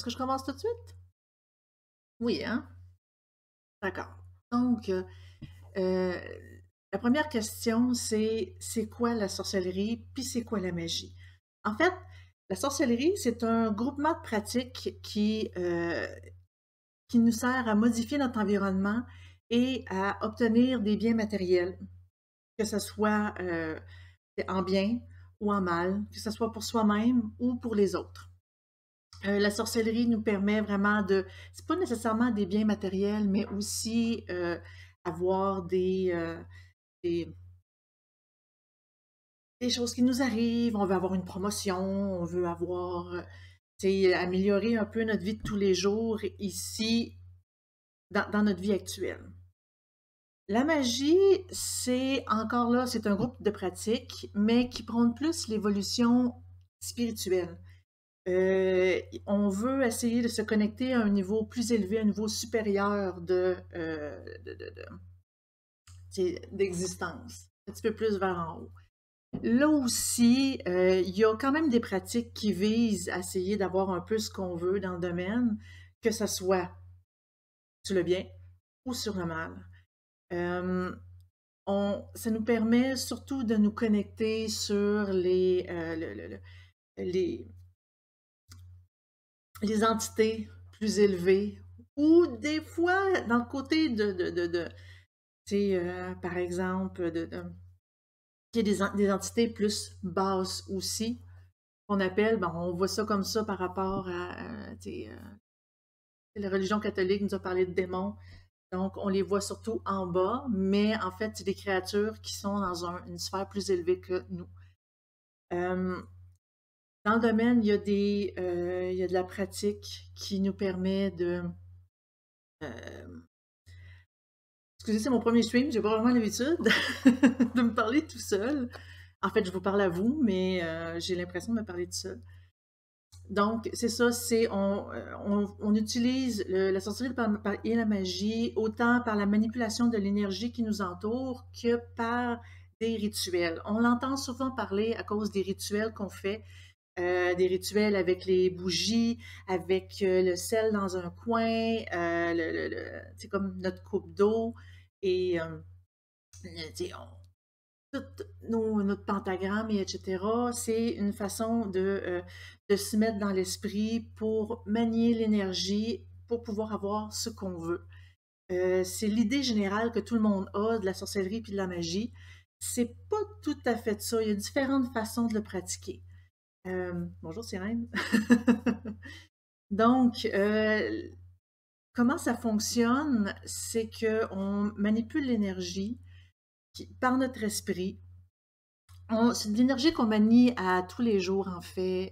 que je commence tout de suite? Oui, hein? D'accord. Donc, euh, la première question, c'est quoi la sorcellerie, puis c'est quoi la magie? En fait, la sorcellerie, c'est un groupement de pratiques qui nous sert à modifier notre environnement et à obtenir des biens matériels, que ce soit en bien ou en mal, que ce soit pour soi-même ou pour les autres. La sorcellerie nous permet vraiment c'est pas nécessairement des biens matériels, mais aussi avoir des, des choses qui nous arrivent. On veut avoir une promotion, on veut avoir, améliorer un peu notre vie de tous les jours ici, dans notre vie actuelle. La magie, c'est encore là, c'est un groupe de pratiques, mais qui prône plus l'évolution spirituelle. On veut essayer de se connecter à un niveau plus élevé, un niveau supérieur d'existence, un petit peu plus vers en haut. Là aussi, il y a quand même des pratiques qui visent à essayer d'avoir un peu ce qu'on veut dans le domaine, que ce soit sur le bien ou sur le mal. Ça nous permet surtout de nous connecter sur les, les entités plus élevées ou des fois dans le côté par exemple, il y a des entités plus basses aussi, qu'on appelle, ben, on voit ça comme ça par rapport à, la religion catholique nous a parlé de démons, donc on les voit surtout en bas, mais en fait, c'est des créatures qui sont dans une sphère plus élevée que nous. Dans le domaine, il y a de la pratique qui nous permet euh, excusez, c'est mon premier stream, j'ai pas vraiment l'habitude de me parler tout seul. En fait, je vous parle à vous, mais j'ai l'impression de me parler tout seul. Donc, c'est ça, on utilise la sorcellerie et la magie autant par la manipulation de l'énergie qui nous entoure que par des rituels. On l'entend souvent parler à cause des rituels qu'on fait, des rituels avec les bougies, avec le sel dans un coin, c'est comme notre coupe d'eau et tout notre pentagramme et etc. C'est une façon de se mettre dans l'esprit pour manier l'énergie pour pouvoir avoir ce qu'on veut. C'est l'idée générale que tout le monde a de la sorcellerie puis de la magie. C'est pas tout à fait ça. Il y a différentes façons de le pratiquer. Bonjour Sirène. Donc, comment ça fonctionne? C'est qu'on manipule l'énergie par notre esprit. C'est de l'énergie qu'on manie à tous les jours, en fait.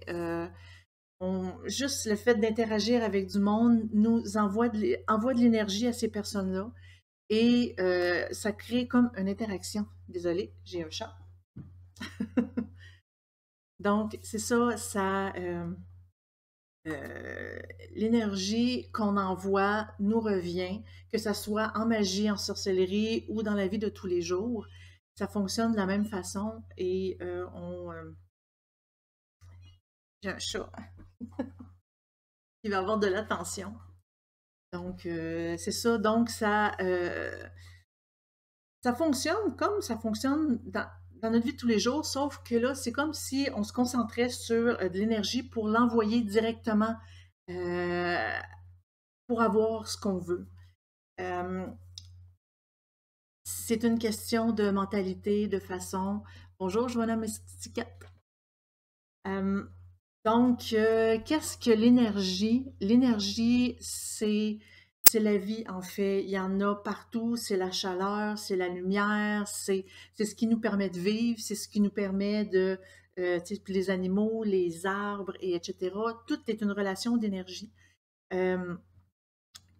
Juste le fait d'interagir avec du monde nous envoie de l'énergie à ces personnes-là et ça crée comme une interaction. Désolée, j'ai un chat. Donc, c'est ça, l'énergie qu'on envoie nous revient, que ce soit en magie, en sorcellerie ou dans la vie de tous les jours. Ça fonctionne de la même façon et j'ai un chat qui va avoir de l'attention. Donc, c'est ça. Donc, ça fonctionne comme ça fonctionne dans notre vie de tous les jours, sauf que là, c'est comme si on se concentrait sur de l'énergie pour l'envoyer directement euh, pour avoir ce qu'on veut. C'est une question de mentalité, de façon. Bonjour, Joanna Mesticate. Donc, qu'est-ce que l'énergie? L'énergie, c'est la vie, en fait. Il y en a partout. C'est la chaleur, c'est la lumière, c'est ce qui nous permet de vivre, c'est ce qui nous permet les animaux, les arbres, et etc. Tout est une relation d'énergie. Euh,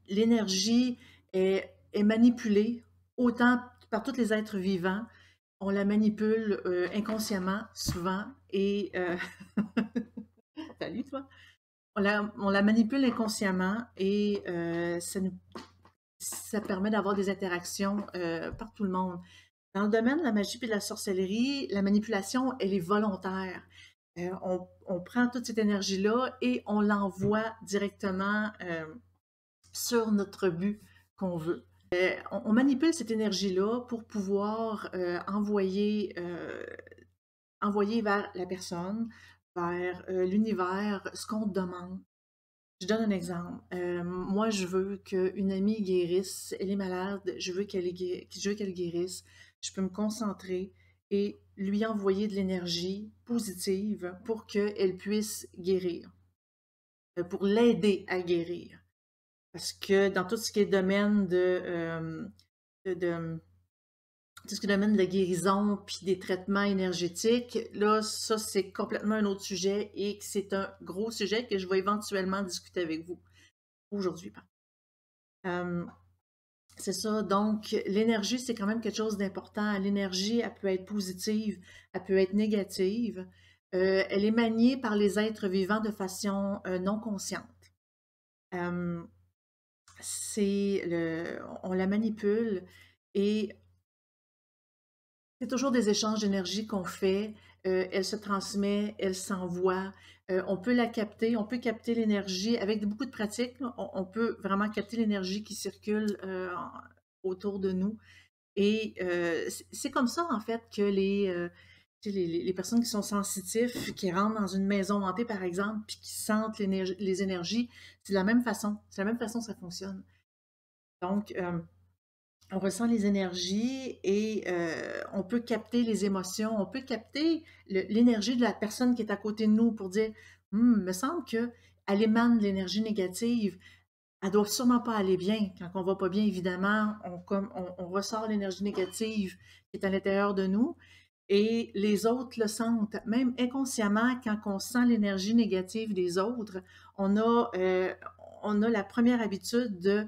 L'énergie est manipulée autant par tous les êtres vivants. On la manipule inconsciemment, souvent, et salut toi. On la manipule inconsciemment et ça permet d'avoir des interactions par tout le monde. Dans le domaine de la magie et de la sorcellerie, la manipulation, elle est volontaire. On prend toute cette énergie-là et on l'envoie directement sur notre but qu'on veut. On manipule cette énergie-là pour pouvoir envoyer vers la personne, vers l'univers, ce qu'on te demande. Je donne un exemple. Moi, je veux qu'une amie guérisse. Elle est malade. Je veux qu'elle guérisse. Je peux me concentrer et lui envoyer de l'énergie positive pour qu'elle puisse guérir, pour l'aider à guérir. Parce que dans tout ce qui est domaine de tout ce qui est domaine de la guérison puis des traitements énergétiques, là, ça, c'est complètement un autre sujet et c'est un gros sujet que je vais éventuellement discuter avec vous aujourd'hui. C'est ça, donc l'énergie, c'est quand même quelque chose d'important. L'énergie, elle peut être positive, elle peut être négative. Elle est maniée par les êtres vivants de façon non consciente. Euh, on la manipule et c'est toujours des échanges d'énergie qu'on fait. Elle se transmet, elle s'envoie. On peut la capter, on peut capter l'énergie avec beaucoup de pratiques. On peut vraiment capter l'énergie qui circule autour de nous. Et c'est comme ça, en fait, que les personnes qui sont sensitifs, qui rentrent dans une maison hantée, par exemple, puis qui sentent les énergies, c'est de la même façon. C'est de la même façon que ça fonctionne. Donc, on ressent les énergies et on peut capter les émotions, on peut capter l'énergie de la personne qui est à côté de nous pour dire, me semble qu'elle émane de l'énergie négative, elle doit sûrement pas aller bien. Quand on va pas bien, évidemment, on ressort l'énergie négative qui est à l'intérieur de nous et les autres le sentent. Même inconsciemment, quand on sent l'énergie négative des autres, on a, euh, on a la première habitude de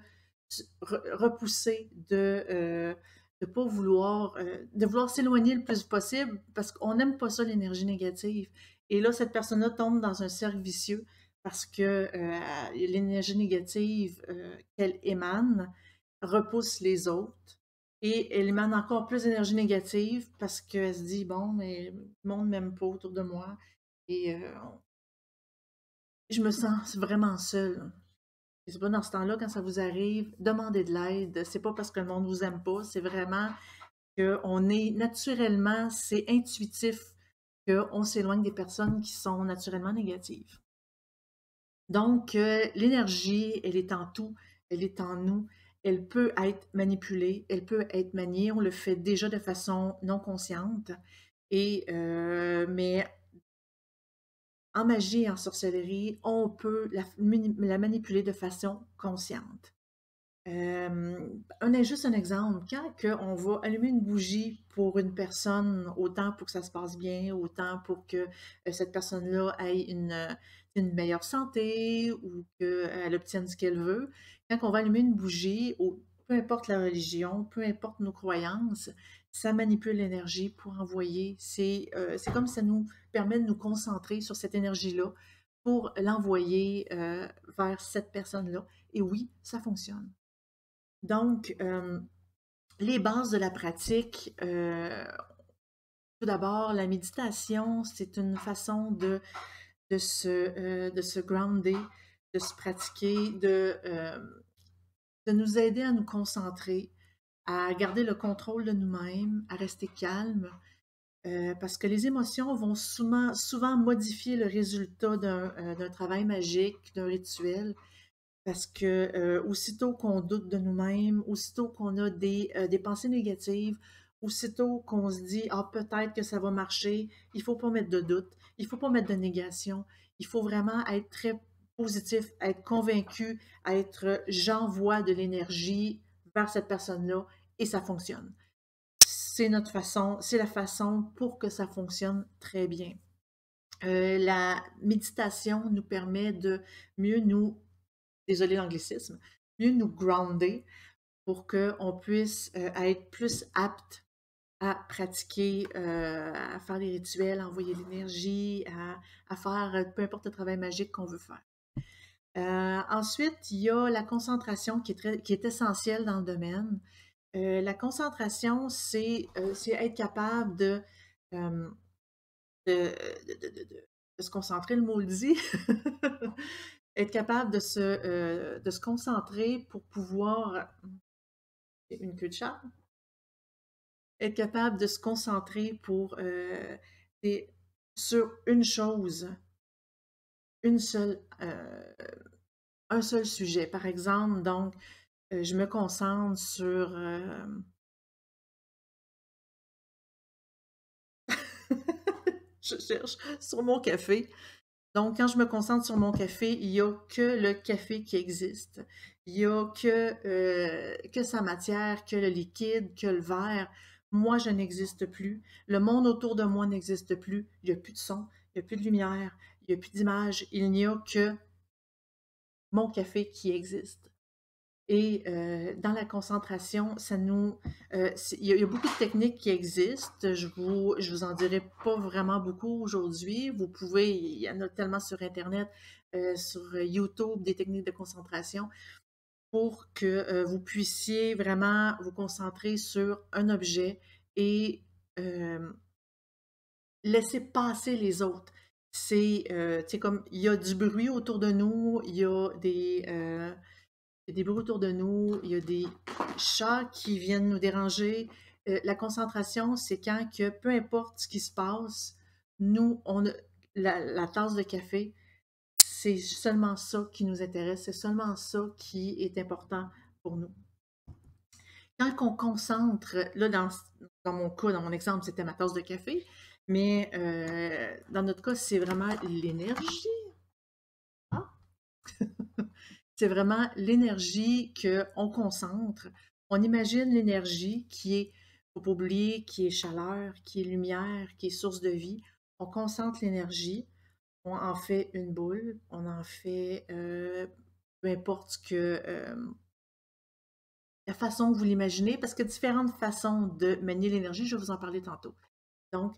repousser, de pas vouloir, de vouloir s'éloigner le plus possible parce qu'on n'aime pas ça, l'énergie négative. Et là, cette personne-là tombe dans un cercle vicieux parce que l'énergie négative qu'elle émane repousse les autres et elle émane encore plus d'énergie négative parce qu'elle se dit, bon, mais le monde ne m'aime pas autour de moi et je me sens vraiment seule. Et c'est pas dans ce temps-là, quand ça vous arrive, demandez de l'aide. C'est pas parce que le monde vous aime pas, c'est vraiment qu'on est naturellement, c'est intuitif qu'on s'éloigne des personnes qui sont naturellement négatives. Donc, l'énergie, elle est en tout, elle est en nous, elle peut être manipulée, elle peut être maniée, on le fait déjà de façon non consciente, mais en magie et en sorcellerie, on peut la manipuler de façon consciente. Juste un exemple, quand on va allumer une bougie pour une personne, autant pour que ça se passe bien, autant pour que cette personne-là ait une meilleure santé ou qu'elle obtienne ce qu'elle veut, quand on va allumer une bougie, peu importe la religion, peu importe nos croyances, ça manipule l'énergie pour envoyer. C'est comme ça nous permet de nous concentrer sur cette énergie-là pour l'envoyer vers cette personne-là. Et oui, ça fonctionne. Donc, les bases de la pratique, tout d'abord, la méditation, c'est une façon de se grounder, de se pratiquer, de nous aider à nous concentrer, à garder le contrôle de nous-mêmes, à rester calme, parce que les émotions vont souvent modifier le résultat d'un travail magique, d'un rituel. Parce que aussitôt qu'on doute de nous-mêmes, aussitôt qu'on a des pensées négatives, aussitôt qu'on se dit ah peut-être que ça va marcher, il faut pas mettre de doute, il faut pas mettre de négation, il faut vraiment être très positif, être convaincu, être j'envoie de l'énergie vers cette personne-là et ça fonctionne. C'est notre façon, c'est la façon pour que ça fonctionne très bien. La méditation nous permet de mieux nous désolé l'anglicisme, mieux nous grounder pour qu'on puisse être plus apte à pratiquer, à faire des rituels, à envoyer de l'énergie, à faire peu importe le travail magique qu'on veut faire. Ensuite, il y a la concentration qui est essentielle dans le domaine. La concentration, c'est être capable de, de, se concentrer, le mot le dit. Être capable de se concentrer pour pouvoir une queue de chat, être capable de se concentrer pour et sur une chose, une seule, un seul sujet. Par exemple, donc, je me concentre sur je cherche sur mon café. Donc, quand je me concentre sur mon café, il n'y a que le café qui existe. Il n'y a que sa matière, que le liquide, que le verre. Moi, je n'existe plus. Le monde autour de moi n'existe plus. Il n'y a plus de son, il n'y a plus de lumière, il n'y a plus d'image. Il n'y a que mon café qui existe. Et dans la concentration, il y a beaucoup de techniques qui existent. Je vous en dirai pas vraiment beaucoup aujourd'hui. Il y en a tellement sur Internet, sur YouTube, des techniques de concentration pour que vous puissiez vraiment vous concentrer sur un objet et euh, laisser passer les autres. Tu sais, comme il y a du bruit autour de nous, il y a des bruits autour de nous, il y a des chats qui viennent nous déranger. La concentration, c'est quand que peu importe ce qui se passe, nous, la tasse de café, c'est seulement ça qui nous intéresse, c'est seulement ça qui est important pour nous. Quand on concentre, là, dans mon cas, dans mon exemple, c'était ma tasse de café, mais dans notre cas, c'est vraiment l'énergie. Ah! C'est vraiment l'énergie qu'on concentre. On imagine l'énergie qui est, faut pas oublier, qui est chaleur, qui est lumière, qui est source de vie. On concentre l'énergie, on en fait une boule, on en fait, peu importe la façon que vous l'imaginez, parce qu'il y a différentes façons de manier l'énergie, je vais vous en parler tantôt. Donc,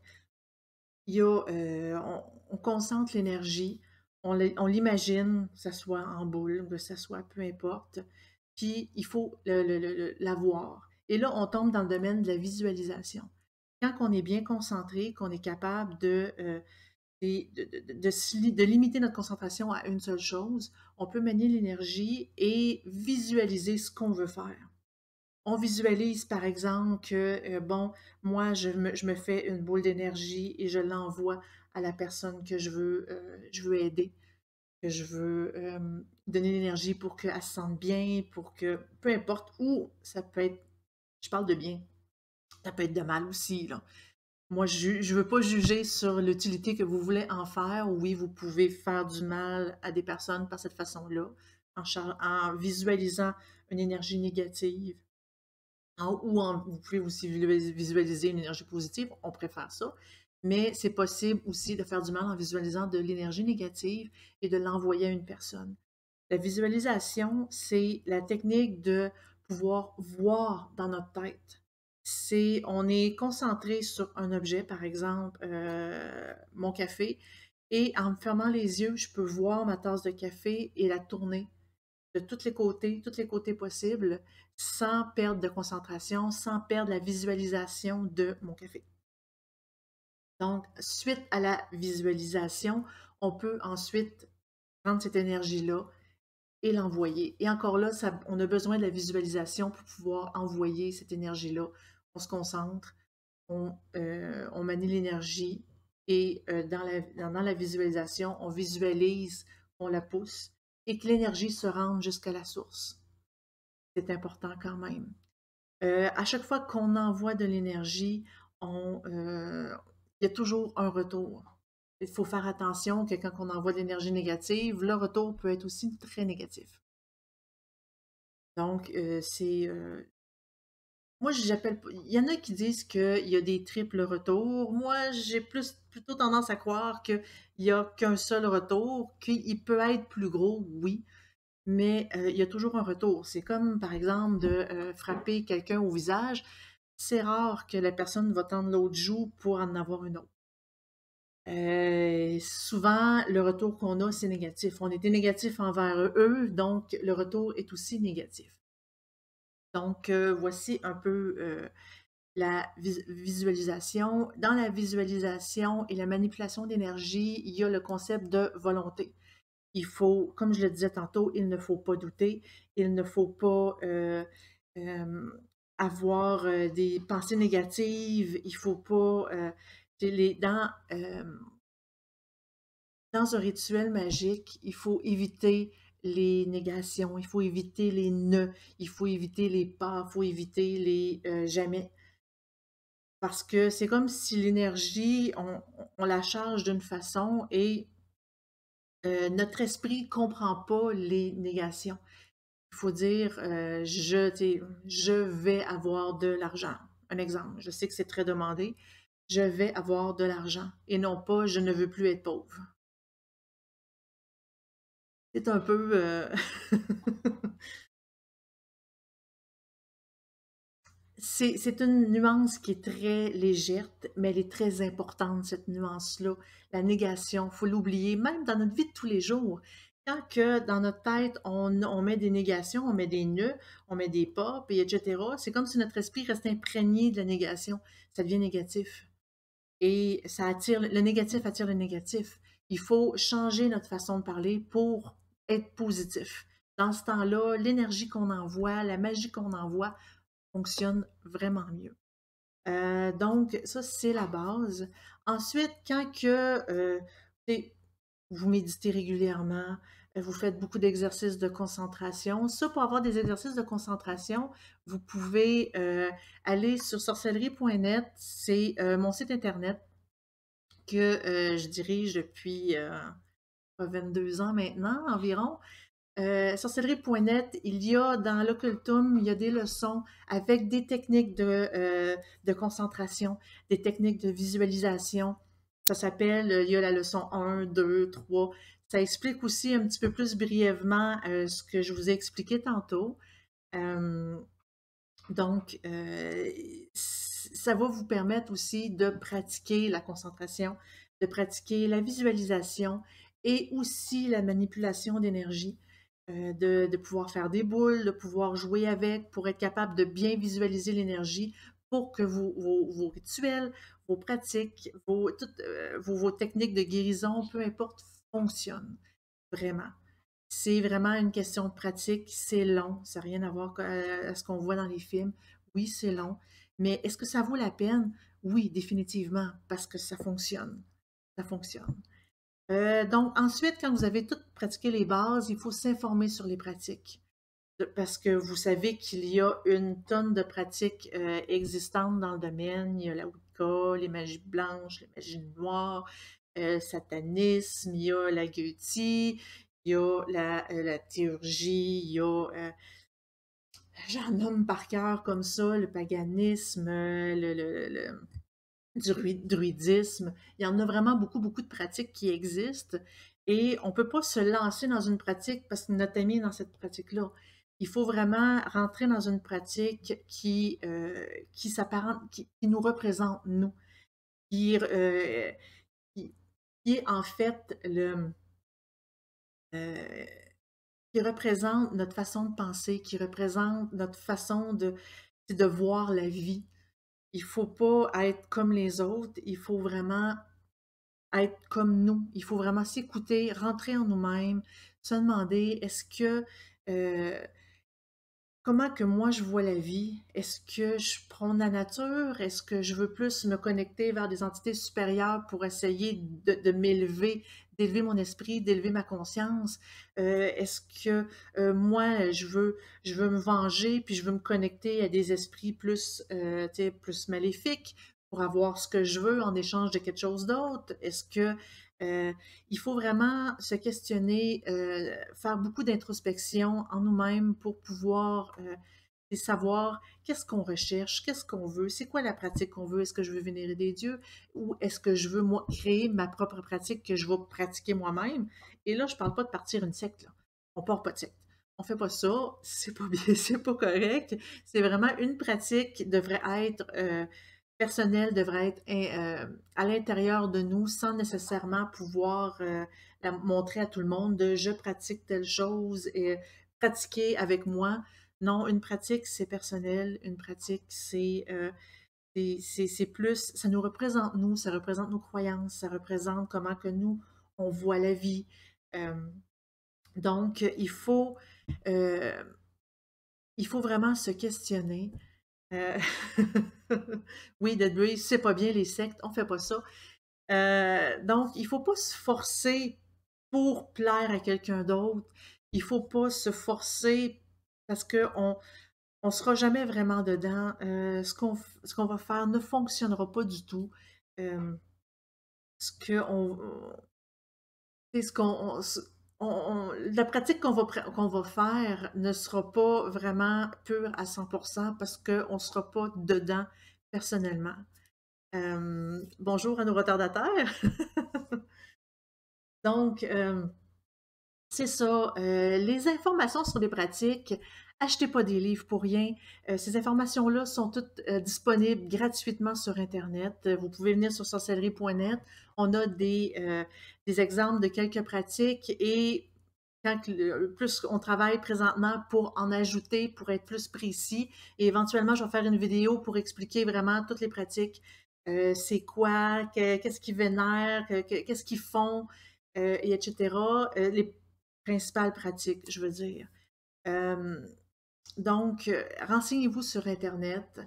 on concentre l'énergie, on l'imagine, que ça soit en boule, que ça soit peu importe, puis il faut la voir. Et là, on tombe dans le domaine de la visualisation. Quand on est bien concentré, qu'on est capable de limiter notre concentration à une seule chose, on peut manier l'énergie et visualiser ce qu'on veut faire. On visualise, par exemple, que, bon, moi, je me fais une boule d'énergie et je l'envoie à la personne que je veux aider, que je veux donner l'énergie pour qu'elle se sente bien, pour que, peu importe où, ça peut être, je parle de bien, ça peut être de mal aussi, là. Moi, je ne veux pas juger sur l'utilité que vous voulez en faire. Oui, vous pouvez faire du mal à des personnes par cette façon-là, en visualisant une énergie négative vous pouvez aussi visualiser une énergie positive, on préfère ça, mais c'est possible aussi de faire du mal en visualisant de l'énergie négative et de l'envoyer à une personne. La visualisation, c'est la technique de pouvoir voir dans notre tête. On est concentré sur un objet, par exemple mon café, et en fermant les yeux, je peux voir ma tasse de café et la tourner de tous les côtés possibles, sans perdre de concentration, sans perdre la visualisation de mon café. Donc, suite à la visualisation, on peut ensuite prendre cette énergie-là et l'envoyer. Et encore là, on a besoin de la visualisation pour pouvoir envoyer cette énergie-là. On se concentre, on manie l'énergie et dans la visualisation, on visualise, on la pousse et que l'énergie se rende jusqu'à la source. C'est important quand même. À chaque fois qu'on envoie de l'énergie, il y a toujours un retour. Il faut faire attention que quand on envoie de l'énergie négative, le retour peut être aussi très négatif. Donc, moi, j'appelle. Il y en a qui disent qu'il y a des triples retours. Moi, j'ai plutôt tendance à croire qu'il n'y a qu'un seul retour, qu'il peut être plus gros, oui, mais il y a toujours un retour. C'est comme, par exemple, de frapper quelqu'un au visage. C'est rare que la personne va tendre l'autre joue pour en avoir une autre. Souvent, le retour qu'on a, c'est négatif. On était négatif envers eux, donc le retour est aussi négatif. Donc, voici un peu la visualisation. Dans la visualisation et la manipulation d'énergie, il y a le concept de volonté. Il faut, comme je le disais tantôt, il ne faut pas douter, il ne faut pas euh, avoir des pensées négatives, il faut pas... dans un rituel magique, il faut éviter les négations, il faut éviter les ne, il faut éviter les pas, il faut éviter les jamais. Parce que c'est comme si l'énergie, on la charge d'une façon et notre esprit ne comprend pas les négations. Il faut dire je vais avoir de l'argent. Un exemple, je sais que c'est très demandé. Je vais avoir de l'argent et non pas je ne veux plus être pauvre. C'est un peu c'est une nuance qui est très légère, mais elle est très importante, cette nuance-là. La négation, il faut l'oublier, même dans notre vie de tous les jours. Quand que dans notre tête, on met des négations, on met des nœuds, on met des pas, puis etc., c'est comme si notre esprit reste imprégné de la négation. Ça devient négatif. Et ça attire, le négatif attire le négatif. Il faut changer notre façon de parler pour être positif. Dans ce temps-là, l'énergie qu'on envoie, la magie qu'on envoie fonctionne vraiment mieux. Donc, ça, c'est la base. Ensuite, quand que vous méditez régulièrement, vous faites beaucoup d'exercices de concentration. Ça, pour avoir des exercices de concentration, vous pouvez aller sur sorcellerie.net. C'est mon site Internet que je dirige depuis 22 ans maintenant environ. Sorcellerie.net, il y a dans l'occultum, il y a des leçons avec des techniques de concentration, des techniques de visualisation. Ça s'appelle, il y a la leçon 1, 2, 3. Ça explique aussi un petit peu plus brièvement ce que je vous ai expliqué tantôt. Euh, donc, ça va vous permettre aussi de pratiquer la concentration, de pratiquer la visualisation et aussi la manipulation d'énergie, de pouvoir faire des boules, de pouvoir jouer avec pour être capable de bien visualiser l'énergie pour que vos rituels, vos pratiques, vos techniques de guérison, peu importe, fonctionnent vraiment. C'est vraiment une question de pratique, c'est long, ça n'a rien à voir à ce qu'on voit dans les films. Oui, c'est long, mais est-ce que ça vaut la peine? Oui, définitivement, parce que ça fonctionne. Ça fonctionne. Donc, ensuite, quand vous avez tout pratiqué les bases, il faut s'informer sur les pratiques. Parce que vous savez qu'il y a une tonne de pratiques existantes dans le domaine. Il y a la Wicca, les magies blanches, les magies noires, le satanisme, il y a la Gueutie, il y a la théurgie, il y a, j'en nomme par cœur comme ça, le paganisme, druidisme. Il y en a vraiment beaucoup, beaucoup de pratiques qui existent et on ne peut pas se lancer dans une pratique parce que notre ami est dans cette pratique-là. Il faut vraiment rentrer dans une pratique qui s'apparente, qui nous représente, nous, qui, euh, qui, qui est en fait euh, qui représente notre façon de penser, qui représente notre façon de voir la vie. Il ne faut pas être comme les autres, il faut vraiment être comme nous. Il faut vraiment s'écouter, rentrer en nous-mêmes, se demander est-ce que euh, comment que moi je vois la vie? Est-ce que je prône la nature? Est-ce que je veux plus me connecter vers des entités supérieures pour essayer de m'élever, d'élever mon esprit, d'élever ma conscience? Est-ce que moi je veux me venger puis je veux me connecter à des esprits plus, plus maléfiques pour avoir ce que je veux en échange de quelque chose d'autre? Est-ce que il faut vraiment se questionner, faire beaucoup d'introspection en nous-mêmes pour pouvoir savoir qu'est-ce qu'on recherche, qu'est-ce qu'on veut, c'est quoi la pratique qu'on veut, est-ce que je veux vénérer des dieux ou est-ce que je veux moi créer ma propre pratique que je vais pratiquer moi-même. Et là, je parle pas de partir une secte, là. On part pas de secte. On fait pas ça, c'est pas bien, c'est pas correct. C'est vraiment une pratique qui devrait être personnel devrait être à l'intérieur de nous sans nécessairement pouvoir la montrer à tout le monde de je pratique telle chose et pratiquer avec moi. Non, une pratique, c'est personnel. Une pratique, C'est plus, ça nous représente nous, ça représente nos croyances, ça représente comment que nous, on voit la vie. Euh, donc, euh, il faut vraiment se questionner. Euh, oui, Dead Breeze, c'est pas bien les sectes, on fait pas ça. Donc, il faut pas se forcer pour plaire à quelqu'un d'autre. Il faut pas se forcer parce qu'on on sera jamais vraiment dedans. Ce qu'on va faire ne fonctionnera pas du tout. Euh, ce que on, c'est ce qu'on, la pratique qu'on va faire ne sera pas vraiment pure à 100% parce qu'on ne sera pas dedans personnellement. Bonjour à nos retardataires. Donc, c'est ça. Les informations sur les pratiques, achetez pas des livres pour rien. Ces informations-là sont toutes disponibles gratuitement sur Internet. Vous pouvez venir sur sorcellerie.net. On a des exemples de quelques pratiques et plus on travaille présentement pour en ajouter, pour être plus précis. Et éventuellement, je vais faire une vidéo pour expliquer vraiment toutes les pratiques. C'est quoi, qu'est-ce qu'ils vénèrent, qu'est-ce qu'ils font, et etc. Les principales pratiques, je veux dire. Euh, donc, renseignez-vous sur Internet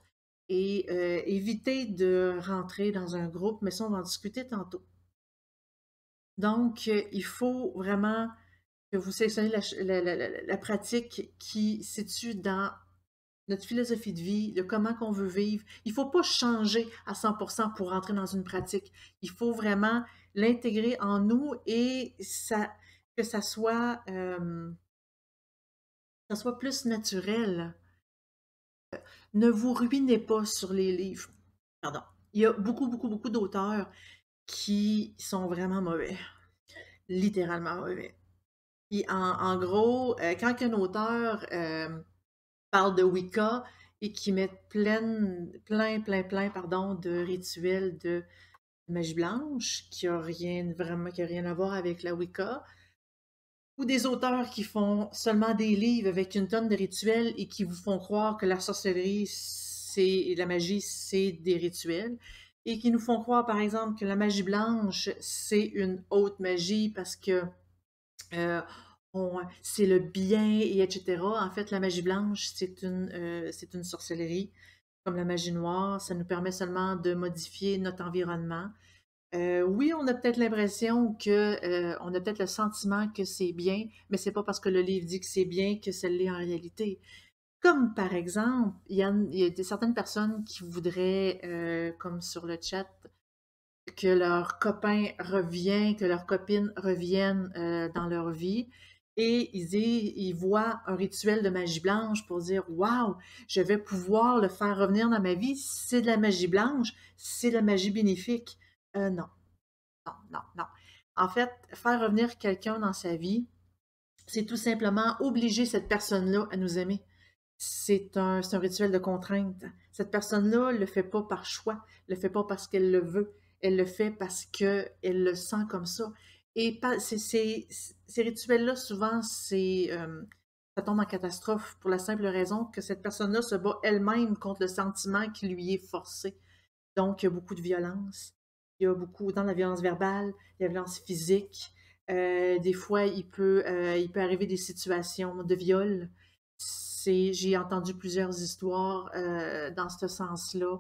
et évitez de rentrer dans un groupe, mais ça, on va en discuter tantôt. Donc, il faut vraiment que vous sélectionnez la pratique qui se situe dans notre philosophie de vie, de comment qu'on veut vivre. Il ne faut pas changer à 100% pour rentrer dans une pratique. Il faut vraiment l'intégrer en nous et que ça soit plus naturel. Ne vous ruinez pas sur les livres. Pardon. Il y a beaucoup, beaucoup, beaucoup d'auteurs qui sont vraiment mauvais. Littéralement mauvais. Puis en gros, quand un auteur parle de Wicca et qui met plein, pardon, de rituels de magie blanche qui a rien à voir avec la Wicca, ou des auteurs qui font seulement des livres avec une tonne de rituels et qui vous font croire que la sorcellerie, et la magie, c'est des rituels, et qui nous font croire, par exemple, que la magie blanche, c'est une haute magie parce que euh, c'est le bien, et etc. En fait, la magie blanche, c'est une sorcellerie. Comme la magie noire, ça nous permet seulement de modifier notre environnement. Oui, on a peut-être l'impression on a peut-être le sentiment que c'est bien, mais c'est pas parce que le livre dit que c'est bien que ça l'est en réalité. Comme par exemple, il y a certaines personnes qui voudraient, comme sur le chat, que leur copain revient, que leur copine revienne dans leur vie. Et ils voient un rituel de magie blanche pour dire waouh, je vais pouvoir le faire revenir dans ma vie. C'est de la magie blanche, c'est de la magie bénéfique. Non, non, non, non. En fait, faire revenir quelqu'un dans sa vie, c'est tout simplement obliger cette personne-là à nous aimer. C'est un rituel de contrainte. Cette personne-là ne le fait pas par choix, ne le fait pas parce qu'elle le veut, elle le fait parce qu'elle le sent comme ça. Et ces rituels-là, souvent, ça tombe en catastrophe pour la simple raison que cette personne-là se bat elle-même contre le sentiment qui lui est forcé. Donc, il y a beaucoup de violence. Il y a beaucoup dans la violence verbale, la violence physique. Des fois, il peut arriver des situations de viol. J'ai entendu plusieurs histoires dans ce sens-là.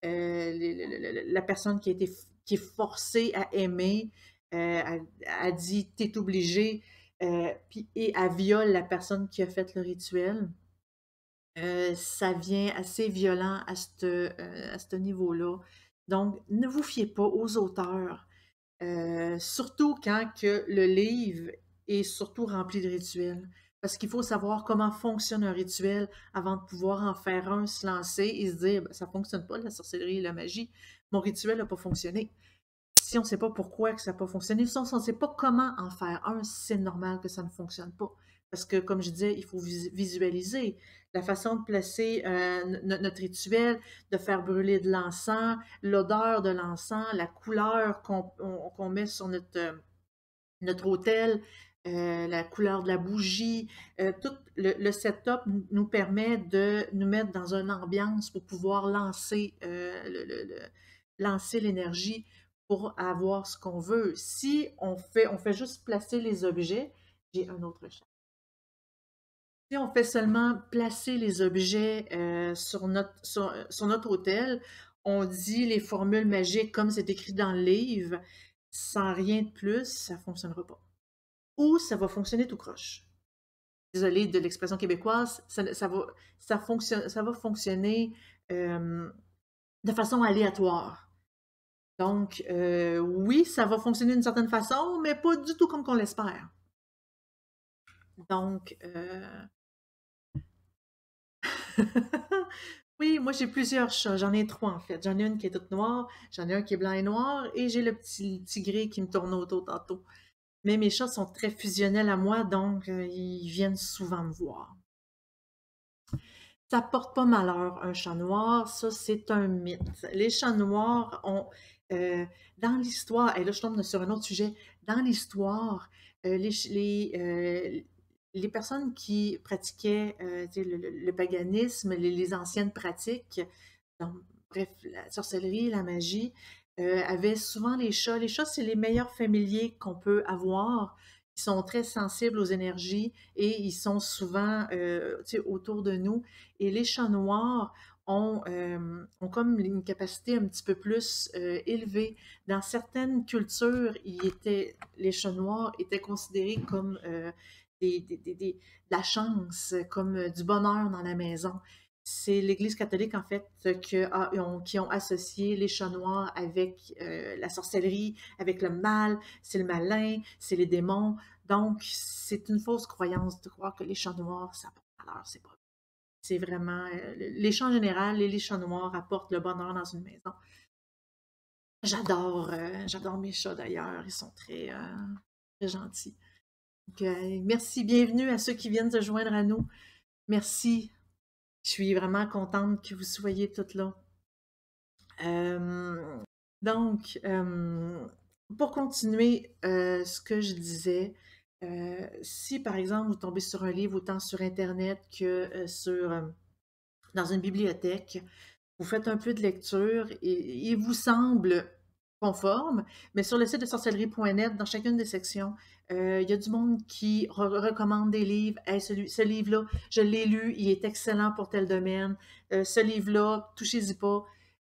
La personne qui est forcée à aimer a dit t'es obligé, et elle viole la personne qui a fait le rituel. Ça vient assez violent à ce niveau-là. Donc, ne vous fiez pas aux auteurs, surtout quand que le livre est surtout rempli de rituels. Parce qu'il faut savoir comment fonctionne un rituel avant de pouvoir en faire un, se lancer et se dire, ben, ça ne fonctionne pas, la sorcellerie et la magie. Mon rituel n'a pas fonctionné. Si on ne sait pas pourquoi que ça n'a pas fonctionné, si on ne sait pas comment en faire un, c'est normal que ça ne fonctionne pas. Parce que, comme je disais, il faut visualiser la façon de placer notre rituel, de faire brûler de l'encens, l'odeur de l'encens, la couleur qu'on met sur notre autel. la couleur de la bougie, tout le setup nous permet de nous mettre dans une ambiance pour pouvoir lancer, lancer l'énergie pour avoir ce qu'on veut. Si on fait juste placer les objets, j'ai un autre chat. Si on fait seulement placer les objets sur notre hôtel, on dit les formules magiques comme c'est écrit dans le livre, sans rien de plus, ça ne fonctionnera pas. Ou ça va fonctionner tout croche. Désolée de l'expression québécoise, ça va fonctionner de façon aléatoire. Donc, oui, ça va fonctionner d'une certaine façon, mais pas du tout comme qu'on l'espère. Donc, oui, moi j'ai plusieurs chats. J'en ai 3 en fait. J'en ai une qui est toute noire, j'en ai un qui est blanc et noir, et j'ai le petit tigré qui me tourne autour tantôt. Mais mes chats sont très fusionnels à moi, donc ils viennent souvent me voir. Ça porte pas malheur, un chat noir, ça c'est un mythe. Les chats noirs ont, euh, dans l'histoire, et là je tombe sur un autre sujet, dans l'histoire, les personnes qui pratiquaient tu sais, le paganisme, les anciennes pratiques, donc, bref, la sorcellerie, la magie, avaient souvent les chats. Les chats, c'est les meilleurs familiers qu'on peut avoir. Ils sont très sensibles aux énergies et ils sont souvent tu sais, autour de nous. Et les chats noirs ont comme une capacité un petit peu plus élevée. Dans certaines cultures, les chats noirs étaient considérés comme de la chance, comme du bonheur dans la maison. C'est l'Église catholique, en fait, qui ont associé les chats noirs avec la sorcellerie, avec le mal, c'est le malin, c'est les démons. Donc, c'est une fausse croyance de croire que les chats noirs, ça porte malheur, c'est pas. C'est vraiment, les chats en général et les chats noirs apportent le bonheur dans une maison. J'adore mes chats d'ailleurs, ils sont très gentils. Donc, merci, bienvenue à ceux qui viennent se joindre à nous. Merci, je suis vraiment contente que vous soyez toutes là. Donc, pour continuer ce que je disais, si par exemple vous tombez sur un livre autant sur Internet que dans une bibliothèque, vous faites un peu de lecture et il vous semble conforme, mais sur le site de sorcellerie.net, dans chacune des sections, il y a du monde qui recommande des livres. Hey, ce livre-là, je l'ai lu, il est excellent pour tel domaine. Ce livre-là, touchez-y pas.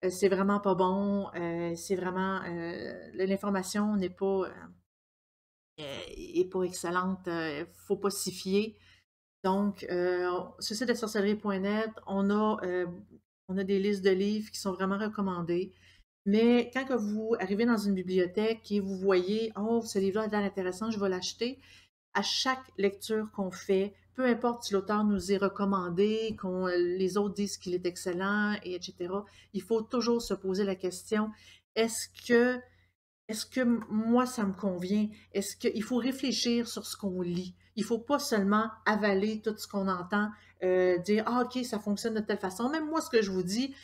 C'est vraiment pas bon. C'est vraiment. L'information est pas excellente. Faut pas s'y fier. Donc, sur le site de sorcellerie.net, on a des listes de livres qui sont vraiment recommandés. Mais quand que vous arrivez dans une bibliothèque et vous voyez, oh, ce livre-là a l'air intéressant, je vais l'acheter, à chaque lecture qu'on fait, peu importe si l'auteur nous est recommandé, les autres disent qu'il est excellent, et etc., il faut toujours se poser la question, est-ce que, est-ce que moi, ça me convient? Est-ce qu'il faut réfléchir sur ce qu'on lit? Il ne faut pas seulement avaler tout ce qu'on entend, dire, ah, OK, ça fonctionne de telle façon. Même moi, ce que je vous dis,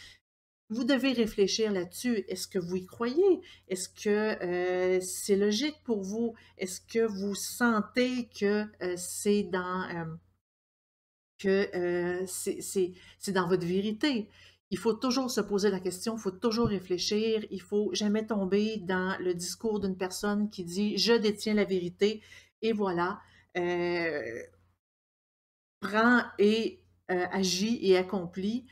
vous devez réfléchir là-dessus. Est-ce que vous y croyez? Est-ce que c'est logique pour vous? Est-ce que vous sentez que c'est dans votre vérité? Il faut toujours se poser la question, il faut toujours réfléchir, il faut jamais tomber dans le discours d'une personne qui dit je détiens la vérité et voilà, prend et agit et accomplit.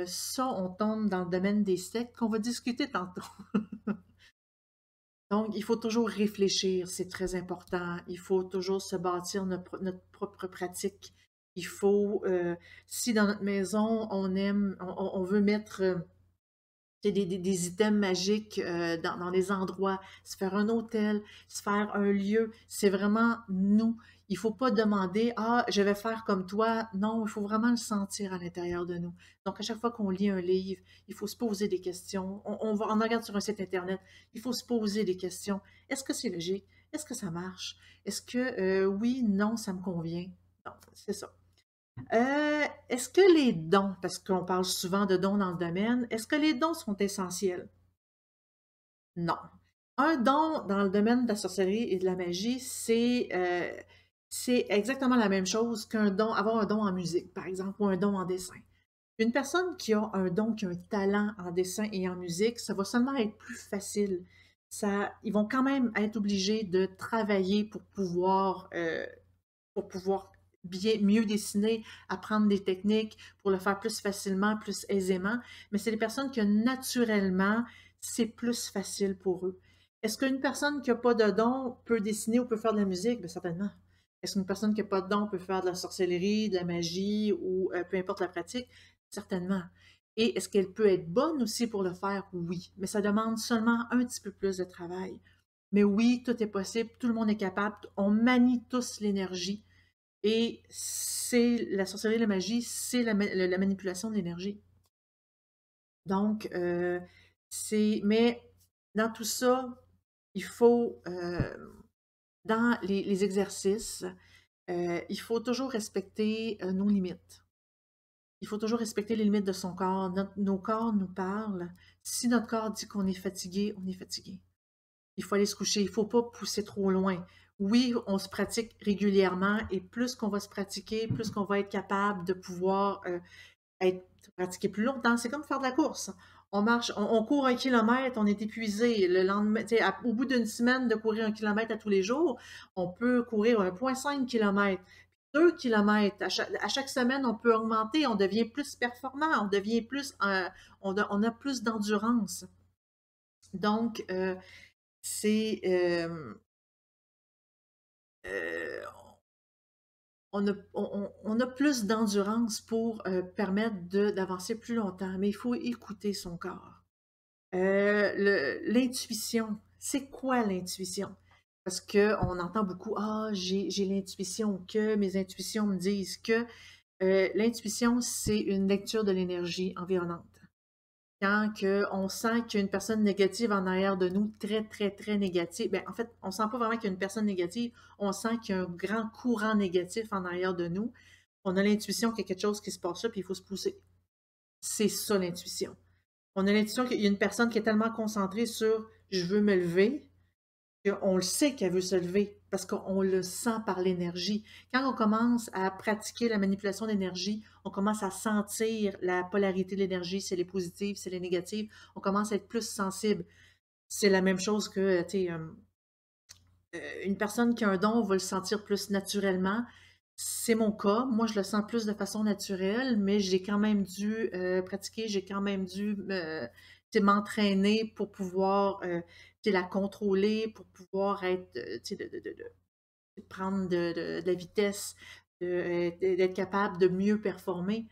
Ça, on tombe dans le domaine des sectes qu'on va discuter tantôt. Donc, il faut toujours réfléchir, c'est très important. Il faut toujours se bâtir notre propre pratique. Il faut, si dans notre maison, on veut mettre des items magiques dans les endroits, se faire un hôtel, se faire un lieu, c'est vraiment nous. Il ne faut pas demander, ah, je vais faire comme toi. Non, il faut vraiment le sentir à l'intérieur de nous. Donc, à chaque fois qu'on lit un livre, il faut se poser des questions. On regarde sur un site Internet, il faut se poser des questions. Est-ce que c'est logique? Est-ce que ça marche? Est-ce que oui, non, ça me convient? Donc, c'est ça. Est-ce que les dons, parce qu'on parle souvent de dons dans le domaine, est-ce que les dons sont essentiels? Non. Un don dans le domaine de la sorcellerie et de la magie, c'est exactement la même chose qu'un don avoir un don en musique, par exemple, ou un don en dessin. Une personne qui a un don, qui a un talent en dessin et en musique, ça va seulement être plus facile. Ils vont quand même être obligés de travailler pour pouvoir mieux dessiner, apprendre des techniques, pour le faire plus facilement, plus aisément. Mais c'est des personnes que naturellement, c'est plus facile pour eux. Est-ce qu'une personne qui n'a pas de don peut dessiner ou peut faire de la musique? Bien, certainement. Est-ce qu'une personne qui n'a pas de don peut faire de la sorcellerie, de la magie ou peu importe la pratique? Certainement. Et est-ce qu'elle peut être bonne aussi pour le faire? Oui. Mais ça demande seulement un petit peu plus de travail. Mais oui, tout est possible, tout le monde est capable, on manie tous l'énergie. Et c'est la sorcellerie et la magie, c'est la manipulation de l'énergie. Donc, mais dans tout ça, il faut, dans les exercices, il faut toujours respecter nos limites. Il faut toujours respecter les limites de son corps. Nos corps nous parlent. Si notre corps dit qu'on est fatigué, on est fatigué. Il faut aller se coucher, il ne faut pas pousser trop loin. Oui, on se pratique régulièrement et plus qu'on va se pratiquer, plus qu'on va être capable de pouvoir être pratiquer plus longtemps. C'est comme faire de la course. On marche, on court 1 kilomètre, on est épuisé. Le lendemain, au bout d'une semaine de courir 1 kilomètre à tous les jours, on peut courir 1,5 kilomètre, 2 kilomètres. À chaque semaine, on peut augmenter, on devient plus performant, on devient plus, on a plus d'endurance. Donc, c'est euh, on a plus d'endurance pour permettre d'avancer plus longtemps, mais il faut écouter son corps. L'intuition, c'est quoi l'intuition? Parce qu'on entend beaucoup, ah, j'ai l'intuition que, mes intuitions me disent que. L'intuition, c'est une lecture de l'énergie environnante. Quand on sent qu'il y a une personne négative en arrière de nous, très, très, très négative, ben, en fait, on ne sent pas vraiment qu'il y a une personne négative, on sent qu'il y a un grand courant négatif en arrière de nous. On a l'intuition qu'il y a quelque chose qui se passe là, puis il faut se pousser. C'est ça l'intuition. On a l'intuition qu'il y a une personne qui est tellement concentrée sur je veux me lever, on le sait qu'elle veut se lever parce qu'on le sent par l'énergie. Quand on commence à pratiquer la manipulation d'énergie, on commence à sentir la polarité de l'énergie, si elle est positive, si elle est négative, on commence à être plus sensible. C'est la même chose que, tu sais, une personne qui a un don va le sentir plus naturellement. C'est mon cas. Moi, je le sens plus de façon naturelle, mais j'ai quand même dû pratiquer, j'ai quand même dû m'entraîner pour pouvoir la contrôler, pour pouvoir être, de prendre de la vitesse, d'être capable de mieux performer.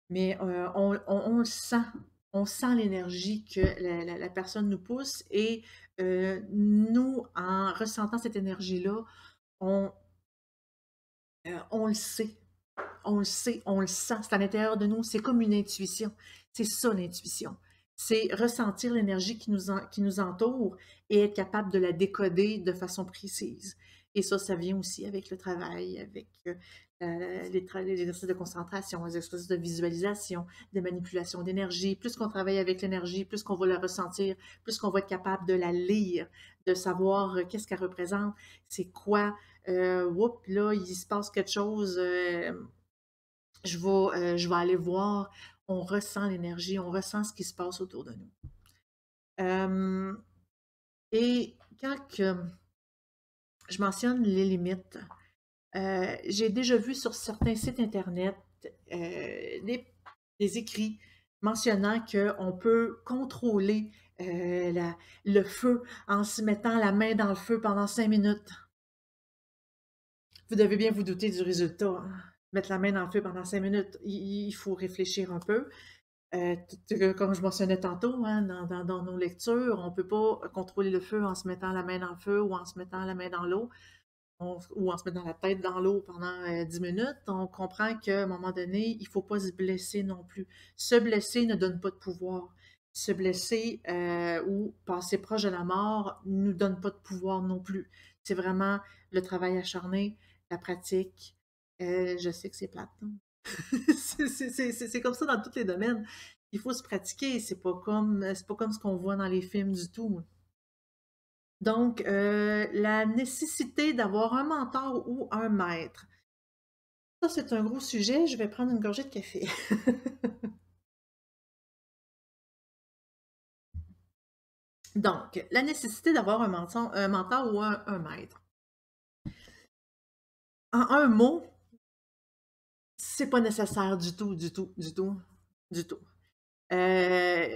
Mais on le sent. On sent l'énergie que la personne nous pousse et nous, en ressentant cette énergie-là, on, on le sait. On le sait, on le sent. C'est à l'intérieur de nous. C'est comme une intuition. C'est ça l'intuition. C'est ressentir l'énergie qui nous entoure et être capable de la décoder de façon précise. Et ça vient aussi avec le travail, avec les exercices de concentration, les exercices de visualisation, de manipulation d'énergie. Plus qu'on travaille avec l'énergie, plus qu'on va la ressentir, plus qu'on va être capable de la lire, de savoir qu'est-ce qu'elle représente, c'est quoi. Oups, là, il se passe quelque chose. Je vais aller voir. On ressent l'énergie, on ressent ce qui se passe autour de nous. Et quand je mentionne les limites, j'ai déjà vu sur certains sites Internet des écrits mentionnant qu'on peut contrôler le feu en se mettant la main dans le feu pendant 5 minutes. Vous devez bien vous douter du résultat, hein. Mettre la main dans le feu pendant 5 minutes, il faut réfléchir un peu. Comme je mentionnais tantôt, hein, dans nos lectures, on ne peut pas contrôler le feu en se mettant la main dans le feu ou en se mettant la main dans l'eau ou en se mettant la tête dans l'eau pendant 10 minutes. On comprend qu'à un moment donné, il ne faut pas se blesser non plus. Se blesser ne donne pas de pouvoir. Se blesser ou passer proche de la mort ne nous donne pas de pouvoir non plus. C'est vraiment le travail acharné, la pratique. Je sais que c'est plate, hein. C'est comme ça dans tous les domaines. Il faut se pratiquer. C'est pas comme ce qu'on voit dans les films du tout. Donc, la nécessité d'avoir un mentor ou un maître. Ça, c'est un gros sujet. Je vais prendre une gorgée de café. Donc, la nécessité d'avoir un mentor ou un maître. En un mot, c'est pas nécessaire du tout, du tout, du tout, du tout. Euh,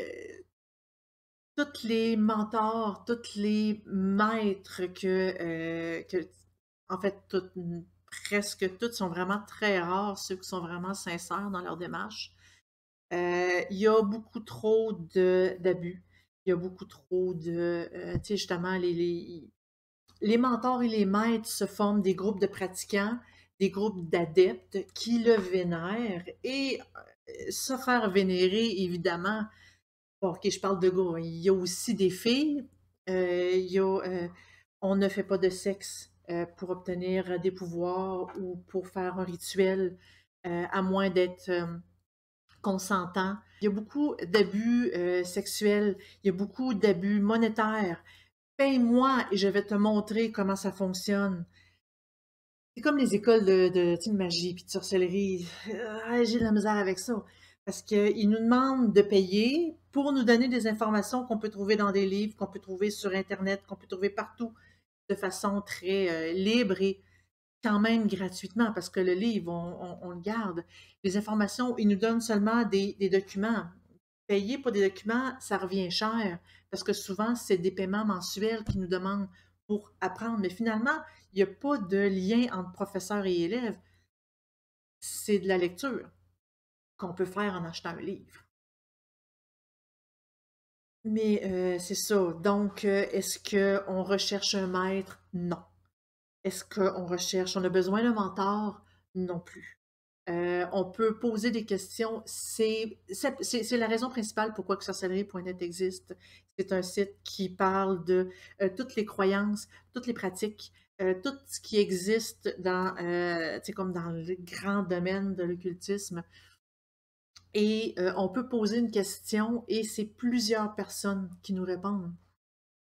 Tous les mentors, tous les maîtres en fait, presque tous sont vraiment très rares, ceux qui sont vraiment sincères dans leur démarche. Il y a beaucoup trop d'abus. Il y a beaucoup trop tu sais, justement, les mentors et les maîtres se forment des groupes de pratiquants, des groupes d'adeptes qui le vénèrent et se faire vénérer, évidemment. Bon, ok, je parle de gars. Il y a aussi des filles. On ne fait pas de sexe pour obtenir des pouvoirs ou pour faire un rituel, à moins d'être consentant. Il y a beaucoup d'abus sexuels. Il y a beaucoup d'abus monétaires. Paye-moi et je vais te montrer comment ça fonctionne. C'est comme les écoles tu sais, de magie puis de sorcellerie. J'ai de la misère avec ça. Parce qu'ils nous demandent de payer pour nous donner des informations qu'on peut trouver dans des livres, qu'on peut trouver sur Internet, qu'on peut trouver partout de façon très libre et quand même gratuitement, parce que le livre, on le garde. Les informations, ils nous donnent seulement des documents. Payer pour des documents, ça revient cher, parce que souvent, c'est des paiements mensuels qu'ils nous demandent pour apprendre. Mais finalement, il n'y a pas de lien entre professeur et élève. C'est de la lecture qu'on peut faire en achetant un livre. Mais c'est ça. Donc, est-ce qu'on recherche un maître? Non. Est-ce on a besoin d'un mentor? Non plus. On peut poser des questions. C'est la raison principale pourquoi que sorcellerie.net existe. C'est un site qui parle de toutes les croyances, toutes les pratiques, tout ce qui existe tu sais, comme dans le grand domaine de l'occultisme. Et on peut poser une question et c'est plusieurs personnes qui nous répondent.